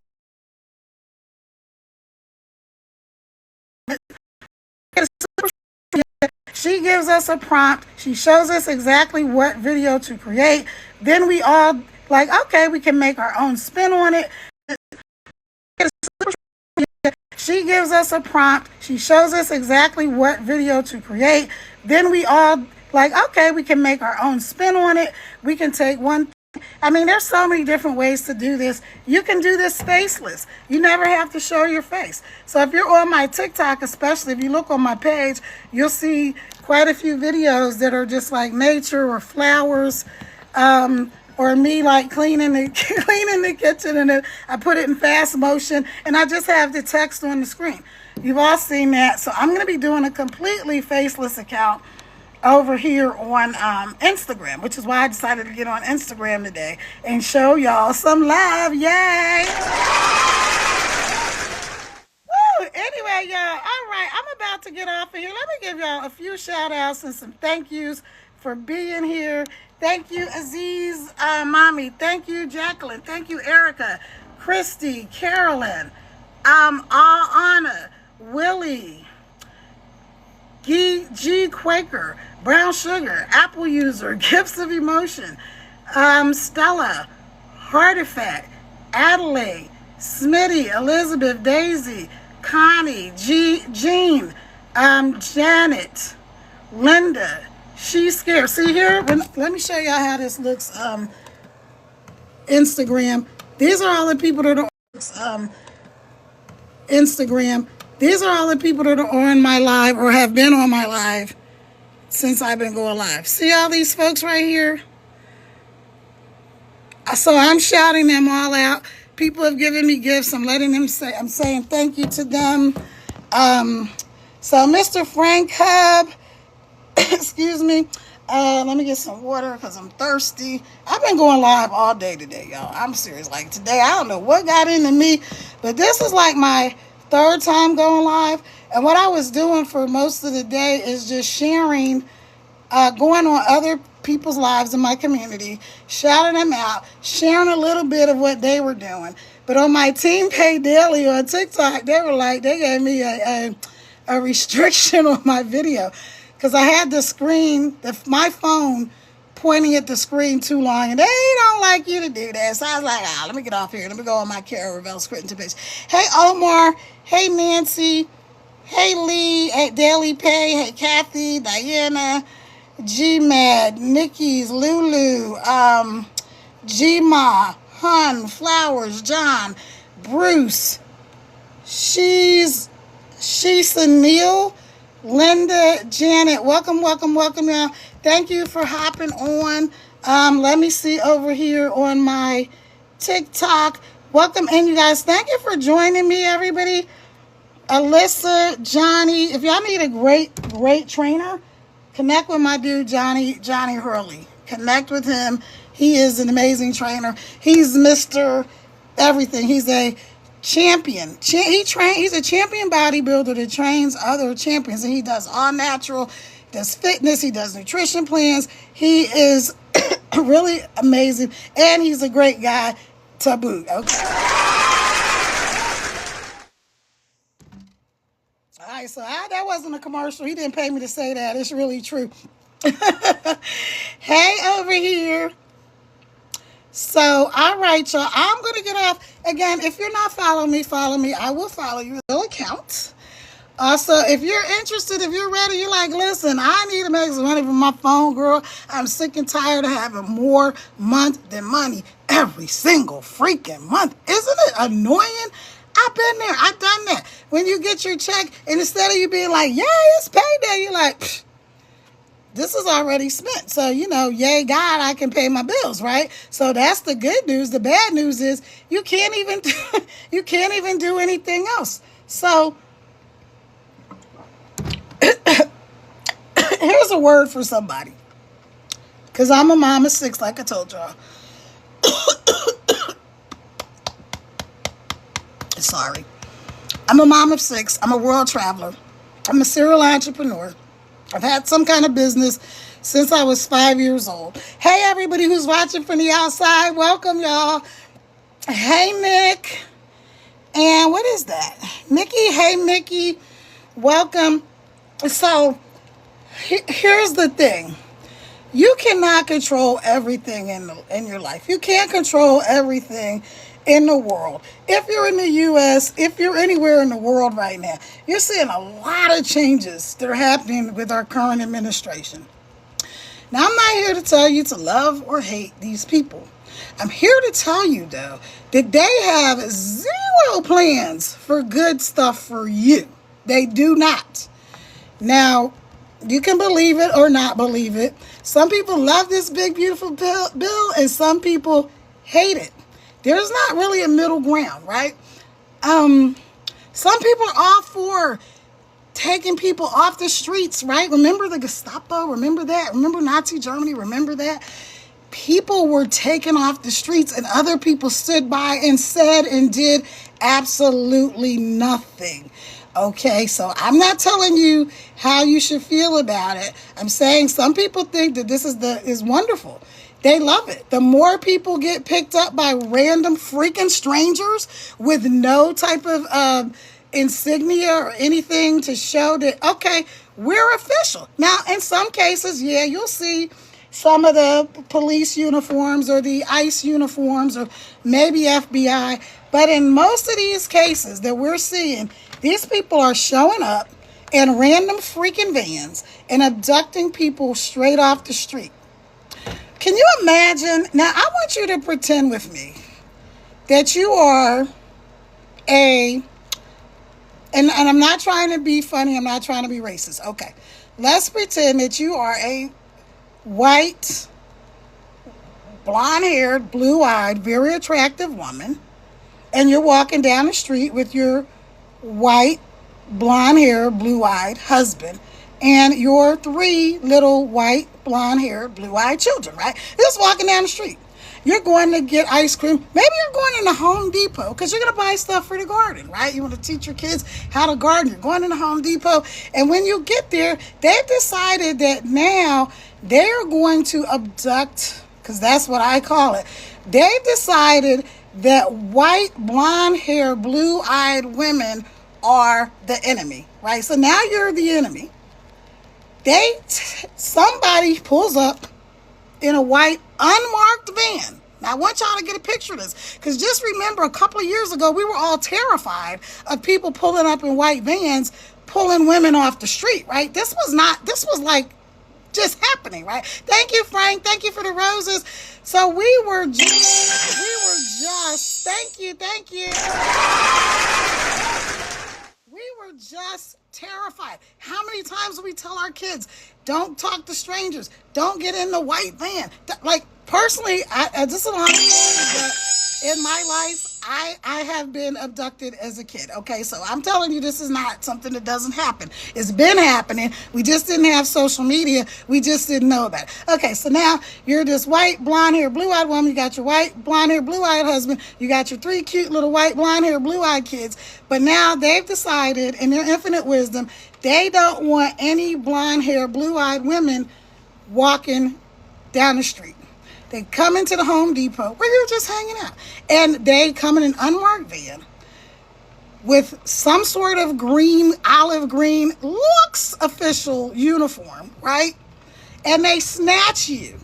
minutes. She gives us a prompt. She shows us exactly what video to create. Then we all like, okay, we can make our own spin on it. She gives us a prompt. She shows us exactly what video to create. Then we all like, okay, we can make our own spin on it. We can take one. I mean, there's so many different ways to do this. You can do this faceless. You never have to show your face. So if you're on my TikTok, especially if you look on my page, you'll see quite a few videos that are just like nature or flowers, or me like cleaning the kitchen, and I put it in fast motion and I just have the text on the screen. You've all seen that. So I'm going to be doing a completely faceless account over here on Instagram, which is why I decided to get on Instagram today and show y'all some love. Yay! Woo! Anyway, y'all, all right, I'm about to get off of here. Let me give y'all a few shout outs and some thank yous for being here. Thank you, Aziz, Mommy. Thank you, Jacqueline. Thank you, Erica, Christy, Carolyn, Anna, Willie, G. Quaker, Brown Sugar, Apple User, Gifts of Emotion, Stella, Artifact, Adelaide, Smitty, Elizabeth, Daisy, Connie, Jean, Janet, Linda, She's Scared. See here, let me show y'all how this looks. Instagram. These are all the people that are Instagram. These are all the people that are on my live or have been on my live since I've been going live. See all these folks right here? So I'm shouting them all out. People have given me gifts. I'm letting them say, I'm saying thank you to them. So Mr. Frank Hub, excuse me. Let me get some water because I'm thirsty. I've been going live all day today, y'all. I'm serious. Like today, I don't know what got into me, but this is like my third time going live. And what I was doing for most of the day is just sharing, going on other people's lives in my community, shouting them out, sharing a little bit of what they were doing. But on my Team Pay Daily on TikTok, they were like, they gave me a restriction on my video because I had the screen, my phone pointing at the screen too long, and they don't like you to do that. So I was like, let me get off here. Let me go on my Cara Revelle script page. Hey, Omar. Hey, Nancy. Hey, Lee. Hey, Daily Pay. Hey, Kathy. Diana. G-Mad. Nikki's. Lulu. G-Ma. Hun. Flowers. John. Bruce. She's Neil. Linda. Janet. Welcome, welcome, welcome, y'all. Thank you for hopping on. Let me see over here on my TikTok. Welcome in, you guys. Thank you for joining me, everybody. Alyssa, Johnny. If y'all need a great trainer, connect with my dude, Johnny Hurley. Connect with him. He is an amazing trainer. He's Mr. Everything. He's a champion. He's a champion bodybuilder that trains other champions, and he does all natural. He does fitness. He does nutrition plans. He is really amazing, and he's a great guy to boot. Okay. All right, so that wasn't a commercial. He didn't pay me to say that. It's really true. Hey, over here. So, all right, y'all. I'm going to get off. Again, if you're not following me, follow me. I will follow you. No account. Also, if you're interested, if you're ready, you're like, listen, I need to make some money from my phone, girl. I'm sick and tired of having more month than money every single freaking month. Isn't it annoying? I've been there. I've done that. When you get your check, and instead of you being like, yay, it's payday, you're like, pfft, this is already spent. So, yay, God, I can pay my bills, right? So that's the good news. The bad news is you can't even do anything else. So here's a word for somebody. Because I'm a mom of 6, like I told y'all. Sorry. I'm a mom of 6. I'm a world traveler. I'm a serial entrepreneur. I've had some kind of business since I was 5 years old. Hey, everybody who's watching from the outside. Welcome, y'all. Hey, Nick. And what is that? Mickey. Hey, Mickey. Welcome. So, here's the thing. You cannot control everything in your life. You can't control everything in the world. If you're in the U.S., if you're anywhere in the world right now, you're seeing a lot of changes that are happening with our current administration. Now, I'm not here to tell you to love or hate these people. I'm here to tell you, though, that they have zero plans for good stuff for you. They do not. Now, you can believe it or not believe it. Some people love this big, beautiful bill, and some people hate it. There's not really a middle ground, right? Some people are all for taking people off the streets, right? Remember the Gestapo? Remember that? Remember Nazi Germany? Remember that? People were taken off the streets, and other people stood by and said and did absolutely nothing. Okay, so I'm not telling you how you should feel about it. I'm saying some people think that this is wonderful. They love it. The more people get picked up by random freaking strangers with no type of insignia or anything to show that, okay, we're official. Now, in some cases, yeah, you'll see some of the police uniforms or the ICE uniforms or maybe FBI. But in most of these cases that we're seeing, these people are showing up in random freaking vans and abducting people straight off the street. Can you imagine? Now, I want you to pretend with me that you are and I'm not trying to be funny, I'm not trying to be racist. Okay, let's pretend that you are a white, blonde-haired, blue-eyed, very attractive woman, and you're walking down the street with your white, blonde hair, blue eyed husband and your three little white, blonde hair, blue eyed children, right? You're just walking down the street. You're going to get ice cream. Maybe you're going into Home Depot because you're going to buy stuff for the garden, right? You want to teach your kids how to garden. You're going into Home Depot. And when you get there, they've decided that now they're going to abduct, because that's what I call it. They've decided that white, blonde hair, blue eyed women are the enemy, right? So now you're the enemy. Somebody pulls up in a white unmarked van. Now I want y'all to get a picture of this, because just remember a couple of years ago we were all terrified of people pulling up in white vans pulling women off the street, right? This was like just happening, right? Thank you, Frank. Thank you for the roses. So we were just thank you. We were just terrified. How many times do we tell our kids, don't talk to strangers, don't get in the white van? Like, personally, this is a lot of stories, but in my life, I have been abducted as a kid. Okay, so I'm telling you, this is not something that doesn't happen. It's been happening. We just didn't have social media. We just didn't know that. Okay, so now you're this white, blonde hair, blue-eyed woman. You got your white, blonde hair, blue-eyed husband. You got your three cute little white, blonde hair, blue-eyed kids. But now they've decided, in their infinite wisdom, they don't want any blonde hair, blue-eyed women walking down the street. They come into the Home Depot where you're just hanging out, and they come in an unmarked van with some sort of green, olive green, looks official uniform, right? And they snatch you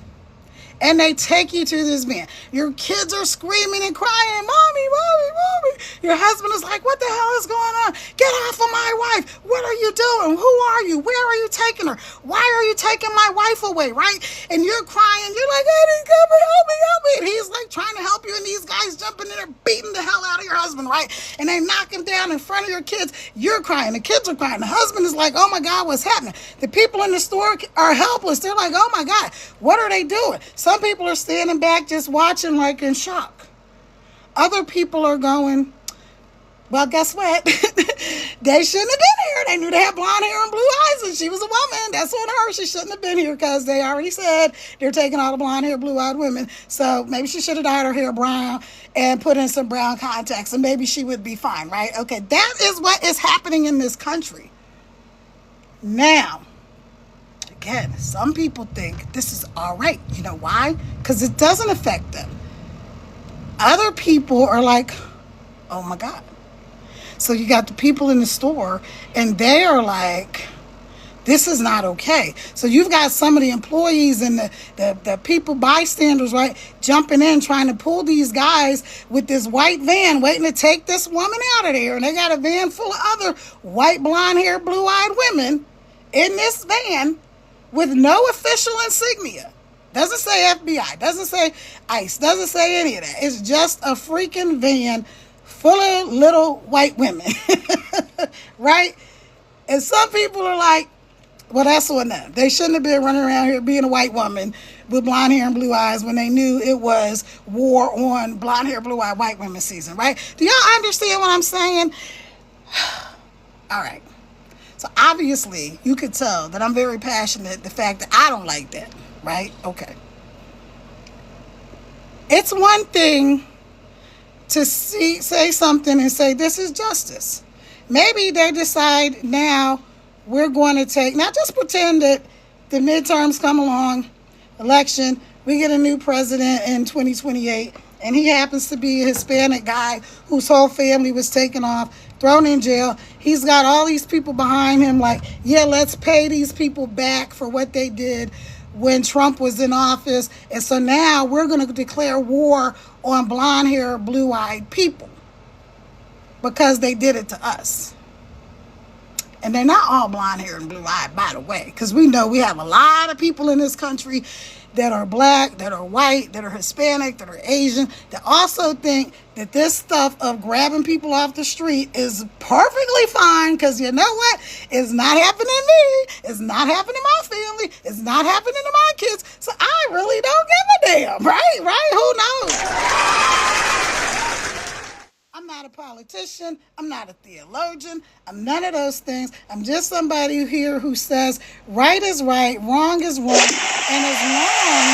and they take you to this van. Your kids are screaming and crying, mommy, mommy, mommy. Your husband is like, what the hell is going on? Get off of my wife. What are you doing? Who are you? Where are you taking her? Why are you taking my wife away, right? And you're crying. You're like, Eddie, come and help me, help me. And he's like trying to help you, and these guys jumping in there beating the hell out of your husband, right? And they knock him down in front of your kids. You're crying. The kids are crying. The husband is like, oh my God, what's happening? The people in the store are helpless. They're like, oh my God, what are they doing? Some people are standing back just watching like in shock. Other people are going, well, guess what? They shouldn't have been here. They knew they had blonde hair and blue eyes, and she was a woman. That's on her. She shouldn't have been here because they already said they're taking all the blonde hair, blue-eyed women. So maybe she should have dyed her hair brown and put in some brown contacts, and maybe she would be fine, right? Okay, that is what is happening in this country. Now, again, some people think this is all right. You know why? Because it doesn't affect them. Other people are like, oh my God. So you got the people in the store, and they are like, this is not okay. So you've got some of the employees and the people, bystanders, right, jumping in, trying to pull these guys with this white van, waiting to take this woman out of there. And they got a van full of other white, blonde hair, blue-eyed women in this van with no official insignia. Doesn't say FBI, doesn't say ICE, doesn't say any of that. It's just a freaking van full of little white women, right? And some people are like, well, that's what now. They shouldn't have been running around here being a white woman with blonde hair and blue eyes when they knew it was war on blonde hair, blue-eyed white women season, right? Do y'all understand what I'm saying? All right. So obviously, you could tell that I'm very passionate, the fact that I don't like that, right? Okay. It's one thing to say something and say, this is justice. Maybe they decide now we're going to take, not just pretend that the midterms come along, election, we get a new president in 2028, and he happens to be a Hispanic guy whose whole family was taken off, thrown in jail. He's got all these people behind him like, yeah, let's pay these people back for what they did when Trump was in office. And so now we're going to declare war on blonde hair, blue-eyed people because they did it to us. And they're not all blonde hair and blue-eyed, by the way, because we know we have a lot of people in this country that are black, that are white, that are Hispanic, that are Asian, that also think that this stuff of grabbing people off the street is perfectly fine because you know what? It's not happening to me. It's not happening to my family. It's not happening to my kids. So I really don't give a damn, right? Right? Who knows? I'm I'm not a politician. I'm not a theologian. I'm none of those things. I'm just somebody here who says right is right, wrong is wrong. And as long,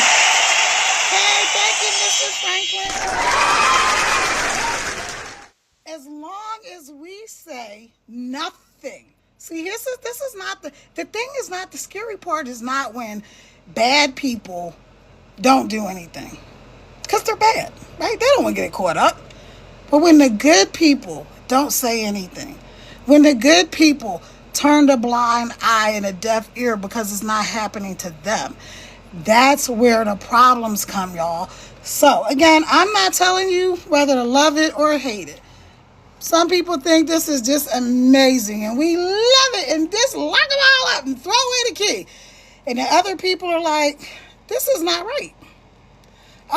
hey, thank you, Mr. Franklin. As long as we say nothing. See, this is not the thing is not the scary part is not when bad people don't do anything. Because they're bad, right? They don't want to get caught up. But when the good people don't say anything, when the good people turn a blind eye and a deaf ear because it's not happening to them, that's where the problems come, y'all. So, again, I'm not telling you whether to love it or hate it. Some people think this is just amazing and we love it and just lock them all up and throw away the key. And the other people are like, this is not right.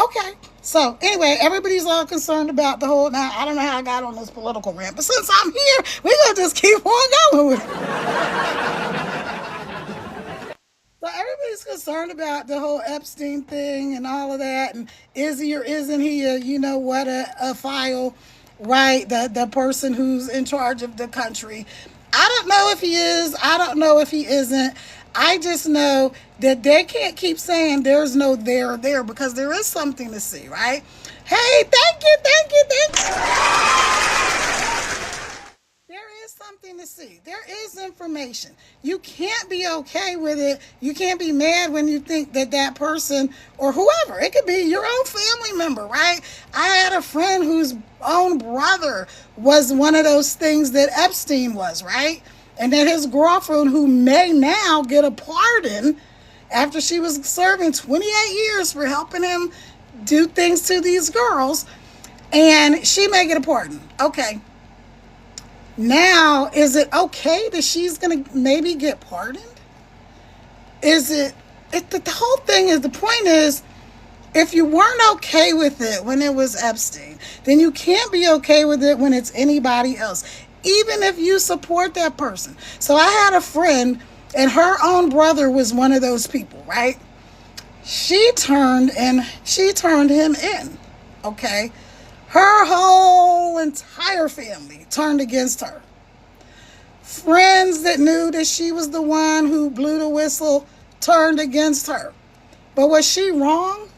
Okay. So anyway, everybody's all concerned about the whole, now I don't know how I got on this political rant, but since I'm here, we're going to just keep on going with it. So everybody's concerned about the whole Epstein thing and all of that. And is he or isn't he a, a file, right? The person who's in charge of the country. I don't know if he is. I don't know if he isn't. I just know that they can't keep saying there's no there because there is something to see, right? Hey, thank you. There is something to see. There is information. You can't be okay with it. You can't be mad when you think that person or whoever, it could be your own family member, right? I had a friend whose own brother was one of those things that Epstein was, right? And then his girlfriend, who may now get a pardon after she was serving 28 years for helping him do things to these girls, and she may get a pardon. Okay. Now, is it okay that she's going to maybe get pardoned? The whole thing is, the point is, if you weren't okay with it when it was Epstein, then you can't be okay with it when it's anybody else, even if you support that person. So I had a friend, and her own brother was one of those people, right? She turned him in, okay? Her whole entire family turned against her. Friends that knew that she was the one who blew the whistle turned against her. But was she wrong?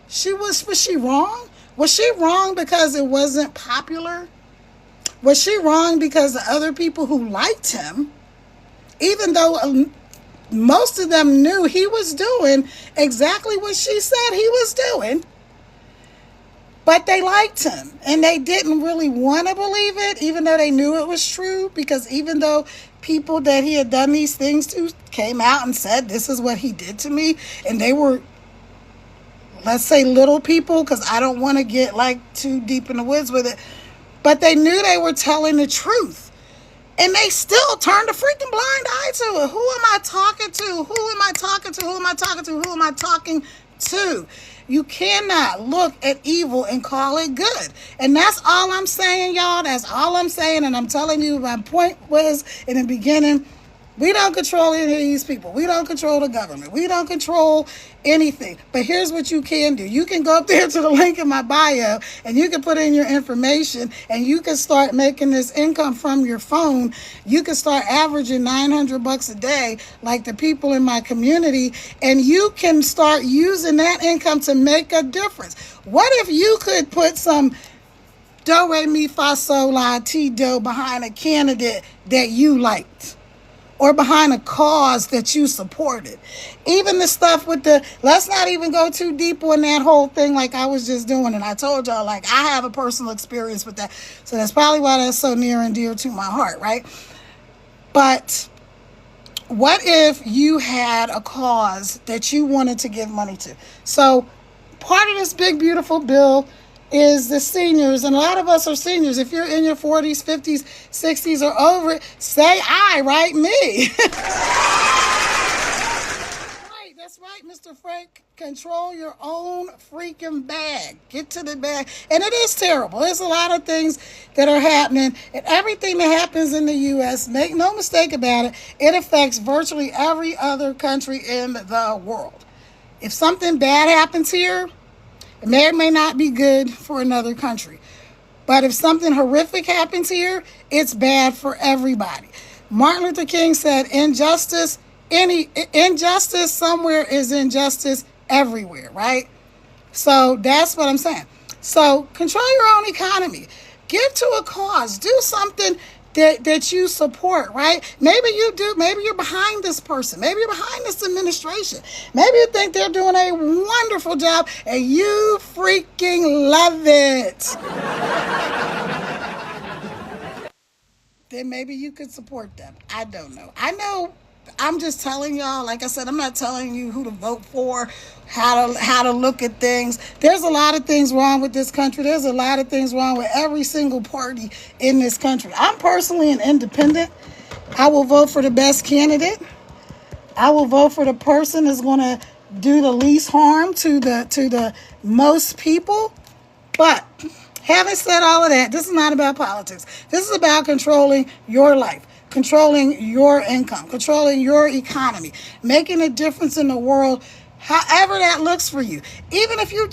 Was she wrong? Was she wrong because it wasn't popular? Was she wrong because the other people who liked him, even though most of them knew he was doing exactly what she said he was doing, but they liked him and they didn't really want to believe it, even though they knew it was true, because even though people that he had done these things to came out and said, this is what he did to me, and they were, let's say, little people, because I don't want to get like too deep in the woods with it, but they knew they were telling the truth. And they still turned a freaking blind eye to it. Who am I talking to? Who am I talking to? Who am I talking to? Who am I talking to? You cannot look at evil and call it good. And that's all I'm saying, y'all. That's all I'm saying. And I'm telling you, my point was in the beginning, we don't control any of these people. We don't control the government. We don't control anything. But here's what you can do. You can go up there to the link in my bio and you can put in your information and you can start making this income from your phone. You can start averaging $900 a day like the people in my community, and you can start using that income to make a difference. What if you could put some do, re, mi, fa, sol, la, ti, do behind a candidate that you liked? Or behind a cause that you supported. Even the stuff with let's not even go too deep on that whole thing like I was just doing. And I told y'all, like, I have a personal experience with that. So that's probably why that's so near and dear to my heart, right? But what if you had a cause that you wanted to give money to? So part of this big, beautiful bill is the seniors, and a lot of us are seniors. If you're in your 40s, 50s, 60s, or over it, say I, right? Me. Right, that's right, Mr. Frank. Control your own freaking bag. Get to the bag. And it is terrible. There's a lot of things that are happening, and everything that happens in the U.S., make no mistake about it, it affects virtually every other country in the world. If something bad happens here, it may or may not be good for another country. But if something horrific happens here, it's bad for everybody. Martin Luther King said, any injustice somewhere is injustice everywhere, right? So that's what I'm saying. So control your own economy. Give to a cause. Do something that you support, right? Maybe you do. Maybe you're behind this person. Maybe you're behind this administration. Maybe you think they're doing a wonderful job and you freaking love it. Then maybe you could support them. I don't know. I know I'm just telling y'all, like I said, I'm not telling you who to vote for, how to look at things. There's a lot of things wrong with this country. There's a lot of things wrong with every single party in this country. I'm personally an independent. I will vote for the best candidate. I will vote for the person that's going to do the least harm to the most people. But having said all of that, this is not about politics. This is about controlling your life, controlling your income, controlling your economy, making a difference in the world, however that looks for you. Even if you're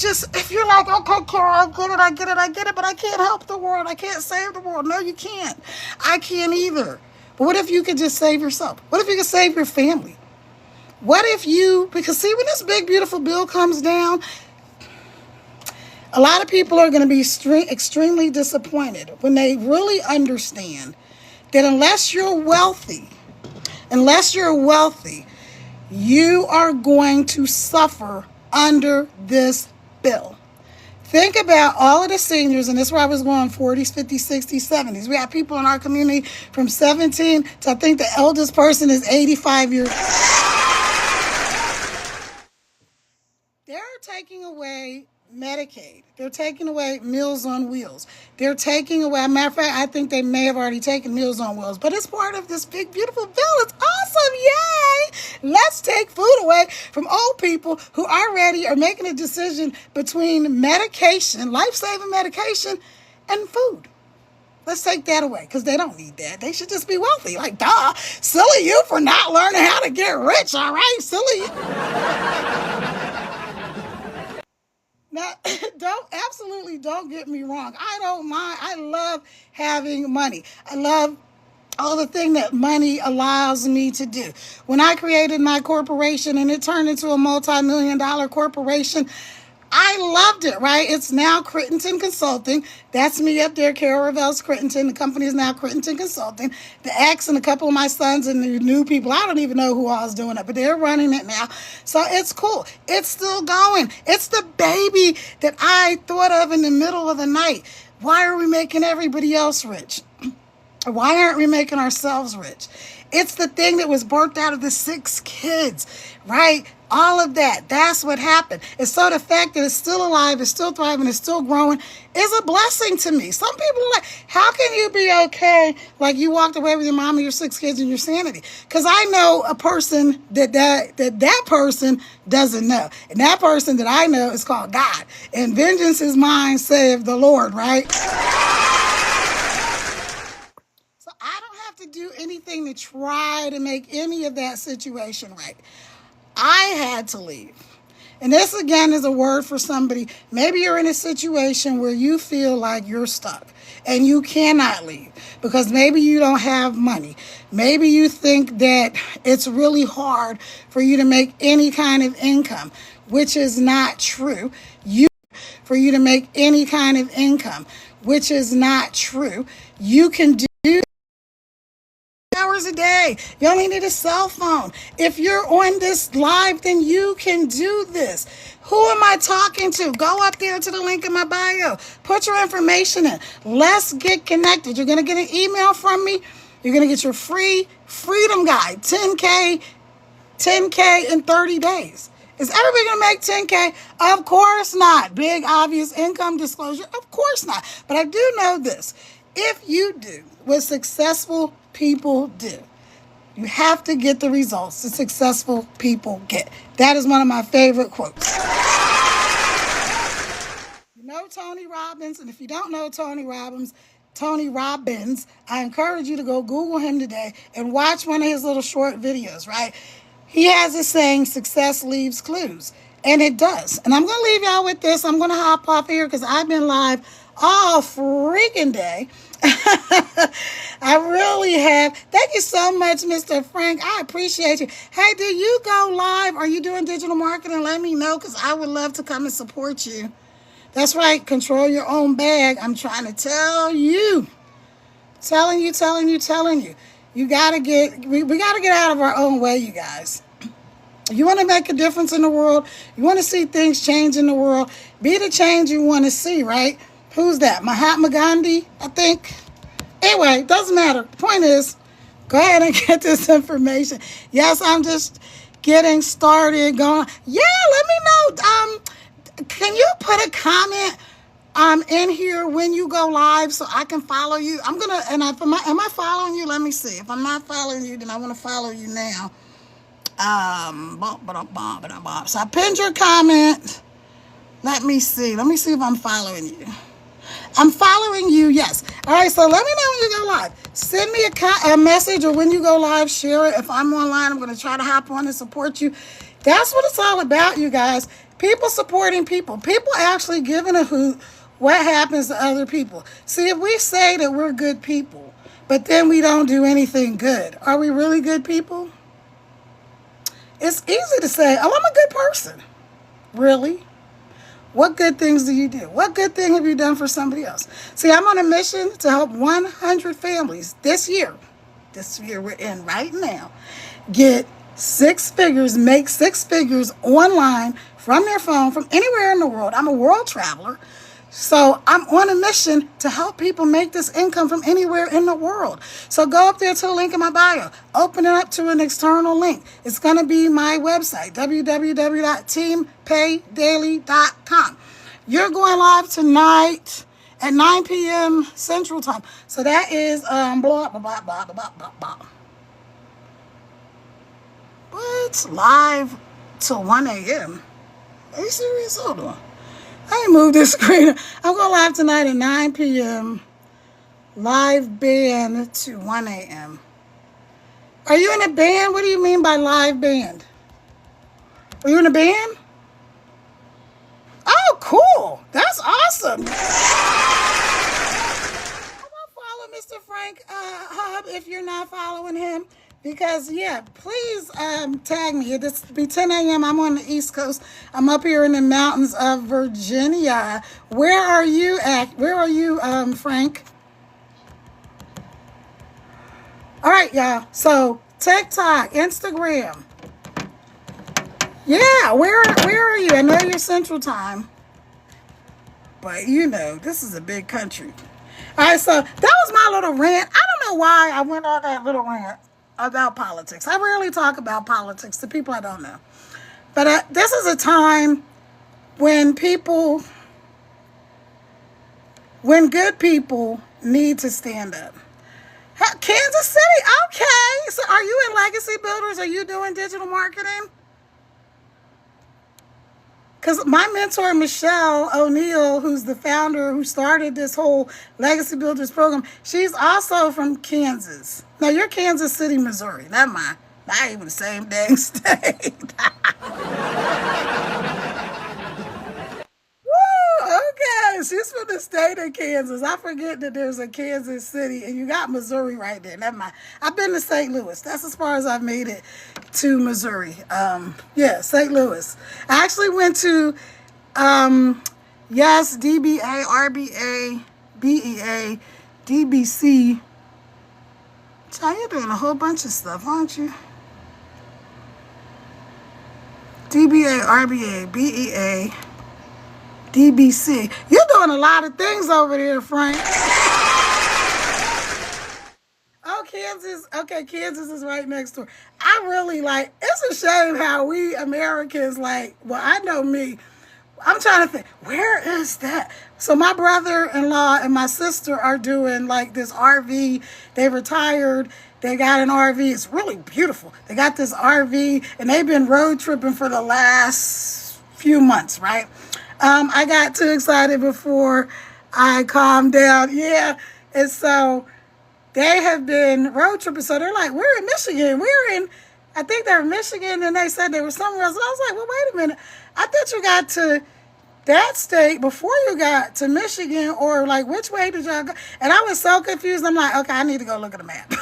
like, okay, Carol, I get it, but I can't help the world. I can't save the world. No, you can't. I can't either. But what if you could just save yourself? What if you could save your family? What if because see, when this big, beautiful bill comes down, a lot of people are going to be extremely disappointed when they really understand that unless you're wealthy, you are going to suffer under this bill. Think about all of the seniors, and this is where I was going, 40s, 50s, 60s, 70s. We have people in our community from 17 to I think the eldest person is 85 years old. They're taking away Medicaid. They're taking away Meals on Wheels. They're taking away, as a matter of fact, I think they may have already taken Meals on Wheels, but it's part of this big, beautiful bill. It's awesome. Yay! Let's take food away from old people who already are making a decision between medication, life-saving medication, and food. Let's take that away because they don't need that. They should just be wealthy. Like, duh. Silly you for not learning how to get rich, all right? Silly you. Now, don't get me wrong. I don't mind. I love having money. I love all the thing that money allows me to do. When I created my corporation and it turned into a multi-million-dollar corporation, I loved it, right? It's now Crittenton Consulting. That's me up there, Carol Revel's Crittenton. The company is now Crittenton Consulting. The ex and a couple of my sons and the new people, I don't even know who all is doing it, but they're running it now. So it's cool. It's still going. It's the baby that I thought of in the middle of the night. Why are we making everybody else rich? Why aren't we making ourselves rich? It's the thing that was birthed out of the 6 kids, right? All of that. That's what happened. And so the fact that it's still alive, it's still thriving, it's still growing is a blessing to me. Some people are like, how can you be okay like you walked away with your mom and your 6 kids and your sanity? Because I know a person that person doesn't know. And that person that I know is called God. And vengeance is mine, save the Lord, right? I don't have to do anything to try to make any of that situation right. I had to leave. And this, again, is a word for somebody. Maybe you're in a situation where you feel like you're stuck and you cannot leave because maybe you don't have money. Maybe you think that it's really hard for you to make any kind of income, which is not true. For you to make any kind of income, which is not true. You can do hours a day. You only need a cell phone. If you're on this live, then you can do this. Who am I talking to? Go up there to the link in my bio. Put your information in. Let's get connected. You're going to get an email from me. You're going to get your free freedom guide. 10K in 30 days. Is everybody going to make 10K? Of course not. Big, obvious income disclosure? Of course not. But I do know this. If you do what successful people do, you have to get the results that successful people get. That is one of my favorite quotes. You know Tony Robbins, and if you don't know Tony Robbins, I encourage you to go Google him today and watch one of his little short videos, right? He has this saying, success leaves clues. And it does. And I'm going to leave y'all with this. I'm going to hop off here because I've been live all freaking day. I really have. Thank you so much, Mr. Frank. I appreciate you. Hey, do you go live? Are you doing digital marketing? Let me know because I would love to come and support you. That's right. Control your own bag. I'm trying to tell you. Telling you. You gotta we gotta get out of our own way, you guys. You want to make a difference in the world. You want to see things change in the world. Be the change you want to see, right? Who's that? Mahatma Gandhi, I think. Anyway, doesn't matter. Point is, go ahead and get this information. Yes, I'm just getting started. Going. Yeah, let me know. Can you put a comment in here when you go live so I can follow you? I'm gonna. And am I following you? Let me see. If I'm not following you, then I want to follow you now. So I pinned your comment. Let me see if I'm following you. I'm following you, yes. All right, so let me know when you go live. Send me a message, or when you go live, share it. If I'm online, I'm going to try to hop on and support you. That's what it's all about, you guys. People supporting people. People actually giving a hoot what happens to other people. See, if we say that we're good people, but then we don't do anything good, are we really good people? It's easy to say, oh, I'm a good person. Really? What good things do you do? What good thing have you done for somebody else? See, I'm on a mission to help 100 families this year we're in right now, get 6 figures, make 6 figures online from their phone, from anywhere in the world. I'm a world traveler. So I'm on a mission to help people make this income from anywhere in the world. So go up there to the link in my bio. Open it up to an external link. It's going to be my website, www.teampaydaily.com. You're going live tonight at 9 p.m. Central Time. So that is What's live till 1 a.m.? Are you serious? Hold on. I moved this screen. I'm going live tonight at 9 p.m. Live band to 1 a.m. Are you in a band? What do you mean by live band? Are you in a band? Oh, cool. That's awesome. Follow Mr. Frank Hub if you're not following him. Because, yeah, please tag me. This will be 10 a.m. I'm on the East Coast. I'm up here in the mountains of Virginia. Where are you at? Where are you, Frank? All right, y'all. So, TikTok, Instagram. Yeah, where are you? I know you're Central Time. But, you know, this is a big country. All right, so that was my little rant. I don't know why I went on that little rant about politics. I rarely talk about politics to people I don't know. But this is a time when good people need to stand up. Kansas City, okay. So are you in Legacy Builders? Are you doing digital marketing? Because my mentor, Michelle O'Neill, who's the founder who started this whole Legacy Builders program, she's also from Kansas. No, you're Kansas City, Missouri. Never mind. Not even the same dang state. Woo, okay. She's from the state of Kansas. I forget that there's a Kansas City, and you got Missouri right there. Never mind. I've been to St. Louis. That's as far as I've made it to Missouri. Yeah, St. Louis. I actually went to, yes, DBA, RBA, BEA, DBC. Child, you're doing a whole bunch of stuff, aren't you? DBA, RBA, BEA, DBC. You're doing a lot of things over there, Frank. Oh, Kansas. Okay, Kansas is right next door. I really it's a shame how we Americans well, I know me. I'm trying to think, where is that? So my brother-in-law and my sister are doing this RV. They retired. They got an RV. It's really beautiful. They got this RV, and they've been road tripping for the last few months, right? I got too excited before I calmed down. Yeah, and so they have been road tripping. So they're like, we're in Michigan. I think they're in Michigan, and they said they were somewhere else. And I was like, well, wait a minute. I thought that state before you got to Michigan, or like which way did y'all go? And I was so confused. I'm like, okay, I need to go look at a map.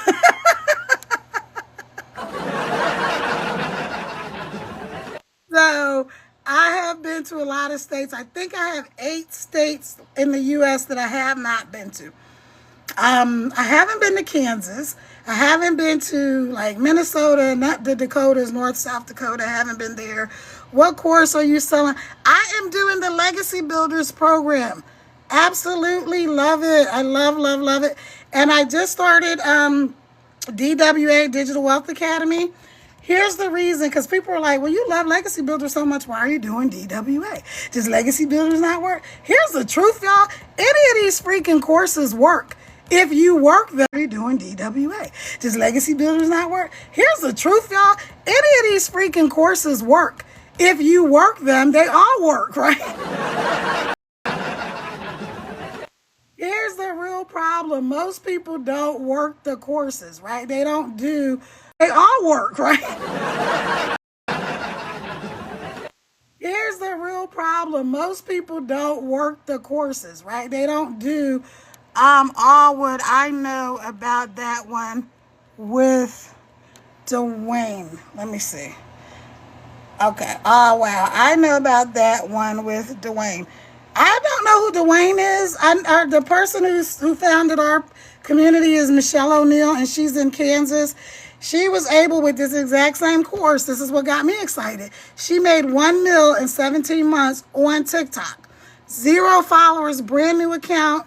So I have been to a lot of states. I think I have 8 states in the U.S. that I have not been to. I haven't been to Kansas. I haven't been to like Minnesota, not the Dakotas, North, South Dakota. I haven't been there. What course are you selling? I am doing the Legacy Builders program. Absolutely love it. I love it. And I just started DWA, Digital Wealth Academy. Here's the reason, because people are like, well, you love Legacy Builders so much. Why are you doing DWA? Does Legacy Builders not work? Here's the truth, y'all. Any of these freaking courses work. If you work them, you're doing DWA. Does Legacy Builders not work? Here's the truth, y'all. Any of these freaking courses work. If you work them, they all work, right? Here's the real problem. Most people don't work the courses, right? They don't do, they all work, right? Here's the real problem. Most people don't work the courses, right? They don't do all what I know about that one with Dwayne. Let me see. Okay. Oh, wow. I know about that one with Dwayne. I don't know who Dwayne is. The person who founded our community is Michelle O'Neill, and she's in Kansas. She was able, with this exact same course, this is what got me excited. She made 1 mil in 17 months on TikTok. 0 followers, brand new account.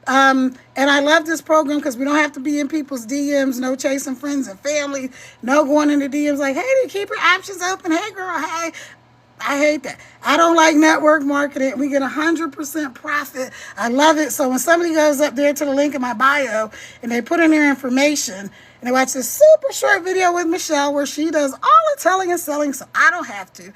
And I love this program because we don't have to be in people's DMs, no chasing friends and family, no going into DMs like, hey, do you keep your options open? Hey, girl, hey. I hate that. I don't like network marketing. We get 100% profit. I love it. So when somebody goes up there to the link in my bio and they put in their information and they watch this super short video with Michelle where she does all the telling and selling, so I don't have to.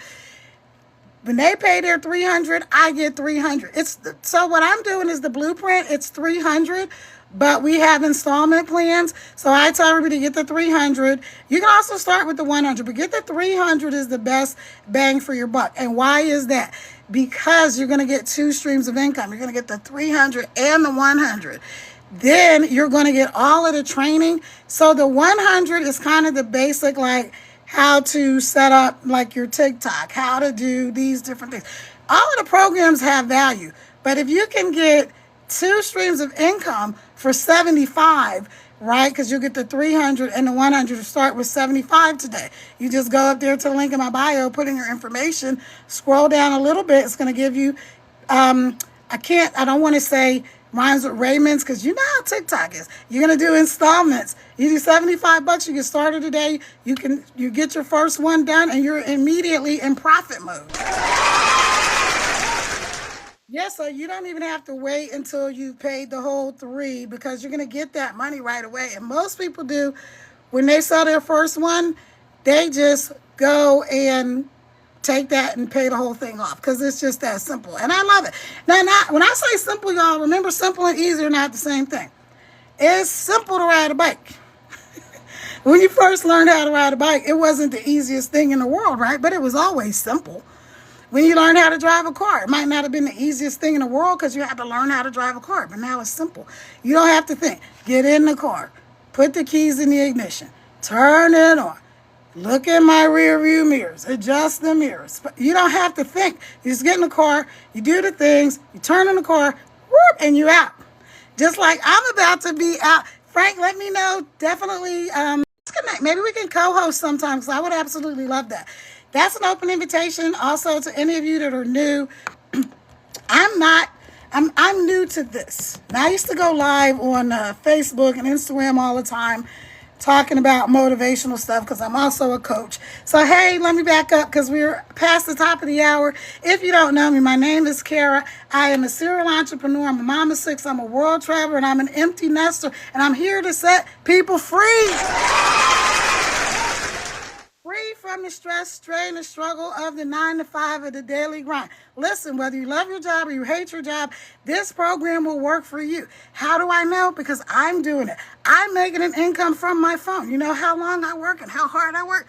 When they pay their $300, I get $300. So what I'm doing is the blueprint. It's $300, but we have installment plans. So I tell everybody to get the $300. You can also start with the $100, but get the $300 is the best bang for your buck. And why is that? Because you're going to get 2 streams of income. You're going to get the $300 and the $100. Then you're going to get all of the training. So the $100 is kind of the basic, like, how to set up like your TikTok, how to do these different things. All of the programs have value, but if you can get 2 streams of income for $75, right? Because you get the $300 and the $100 to start with $75 today. You just go up there to the link in my bio, put in your information, scroll down a little bit. It's going to give you, I don't want to say rhymes with Raymond's, because you know how TikTok is. You're going to do installments. You do $75, you get started today. You get your first one done and you're immediately in profit mode. Yeah, so you don't even have to wait until you've paid the whole 3, because you're going to get that money right away. And most people do, when they sell their first one, they just go and take that and pay the whole thing off, because it's just that simple. And I love it. Now, when I say simple, y'all, remember simple and easy are not the same thing. It's simple to ride a bike. When you first learned how to ride a bike, it wasn't the easiest thing in the world, right? But it was always simple. When you learned how to drive a car, it might not have been the easiest thing in the world because you had to learn how to drive a car, but now it's simple. You don't have to think. Get in the car, put the keys in the ignition, turn it on, look in my rear view mirrors, adjust the mirrors. You don't have to think. You just get in the car, you do the things, you turn on the car, whoop, and you're out. Just like I'm about to be out. Frank, let me know. Definitely connect. Maybe we can co-host sometime, because I would absolutely love that. That's an open invitation also to any of you that are new. I'm new to this. Now, I used to go live on Facebook and Instagram all the time talking about motivational stuff, because I'm also a coach. So, hey, let me back up because we're past the top of the hour. If you don't know me, my name is Kara. I am a serial entrepreneur. I'm a mom of 6. I'm a world traveler, and I'm an empty nester. And I'm here to set people free. Free from the stress, strain, and struggle of the 9 to 5 of the daily grind. Listen, whether you love your job or you hate your job, this program will work for you. How do I know? Because I'm doing it. I'm making an income from my phone. You know how long I work and how hard I work?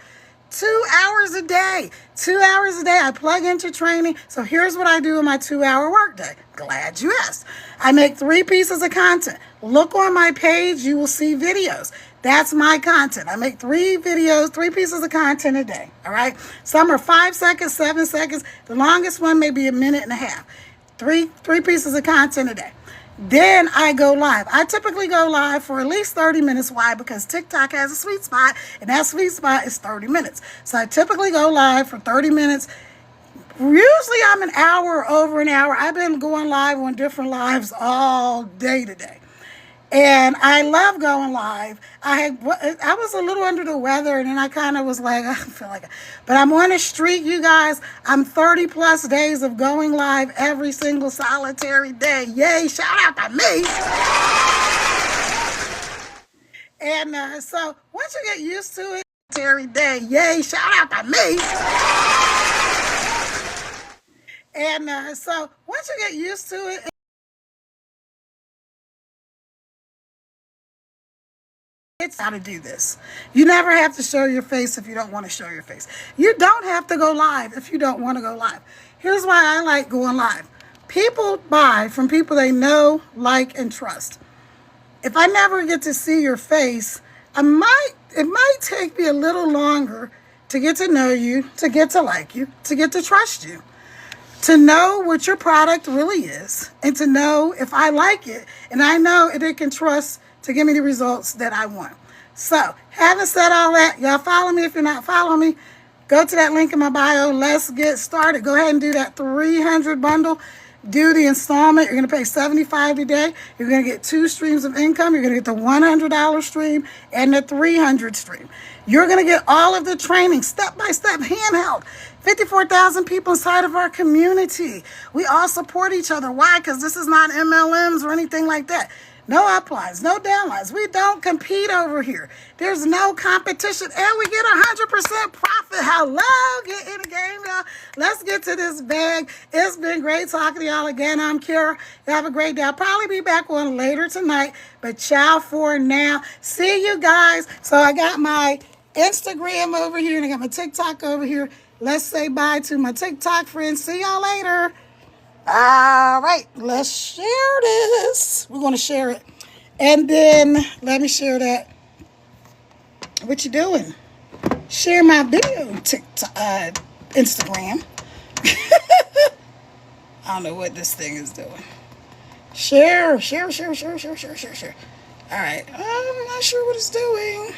2 hours a day. 2 hours a day. I plug into training. So here's what I do in my 2-hour workday. Glad you asked. I make 3 pieces of content. Look on my page. You will see videos. That's my content. I make 3 videos, 3 pieces of content a day. All right. Some are 5 seconds, 7 seconds. The longest one may be a minute and a half. Three pieces of content a day. Then I go live. I typically go live for at least 30 minutes. Why? Because TikTok has a sweet spot, and that sweet spot is 30 minutes. So I typically go live for 30 minutes. Usually I'm an hour or over an hour. I've been going live on different lives all day today. And I love going live. I was a little under the weather, and then I kind of was like, I feel like it. But I'm on a streak, you guys. I'm 30 plus days of going live every single solitary day. Yay, shout out to me. And so once you get used to it, solitary day, yay, shout out to me. And so once you get used to it, it's how to do this. You never have to show your face if you don't want to show your face. You don't have to go live if you don't want to go live. Here's why I like going live. People buy from people they know, like, and trust. If I never get to see your face, it might take me a little longer to get to know you, to get to like you, to get to trust you, to know what your product really is, and to know if I like it, and I know if it can trust to give me the results that I want. So, having said all that, y'all follow me. If you're not following me, go to that link in my bio. Let's get started. Go ahead and do that 300 bundle. Do the installment. You're going to pay $75 today. You're going to get 2 streams of income. You're going to get the $100 stream and the $300 stream. You're going to get all of the training, step-by-step, handheld. 54,000 people inside of our community. We all support each other. Why? Because this is not MLMs or anything like that. No uplines, no downlines. We don't compete over here. There's no competition, and we get 100% profit. Hello, get in the game, y'all. Let's get to this bag. It's been great talking to y'all again. I'm Kara. You have a great day. I'll probably be back on later tonight, but ciao for now. See you guys. So I got my Instagram over here, and I got my TikTok over here. Let's say bye to my TikTok friends. See y'all later. All right, let's share this. We're going to share it. And then let me share that. What you doing? Share my video TikTok, Instagram. I don't know what this thing is doing. Share. All right, I'm not sure what it's doing.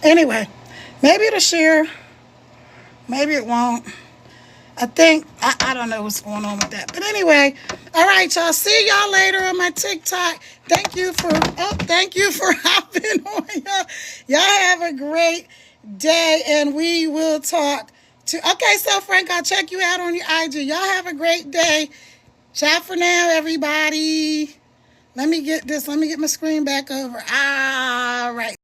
Anyway, maybe it'll share. Maybe it won't. I don't know what's going on with that. But anyway, all right, y'all. See y'all later on my TikTok. Thank you for hopping on, y'all. Y'all have a great day, and we will talk okay, so Frank, I'll check you out on your IG. Y'all have a great day. Ciao for now, everybody. Let me get my screen back over. All right.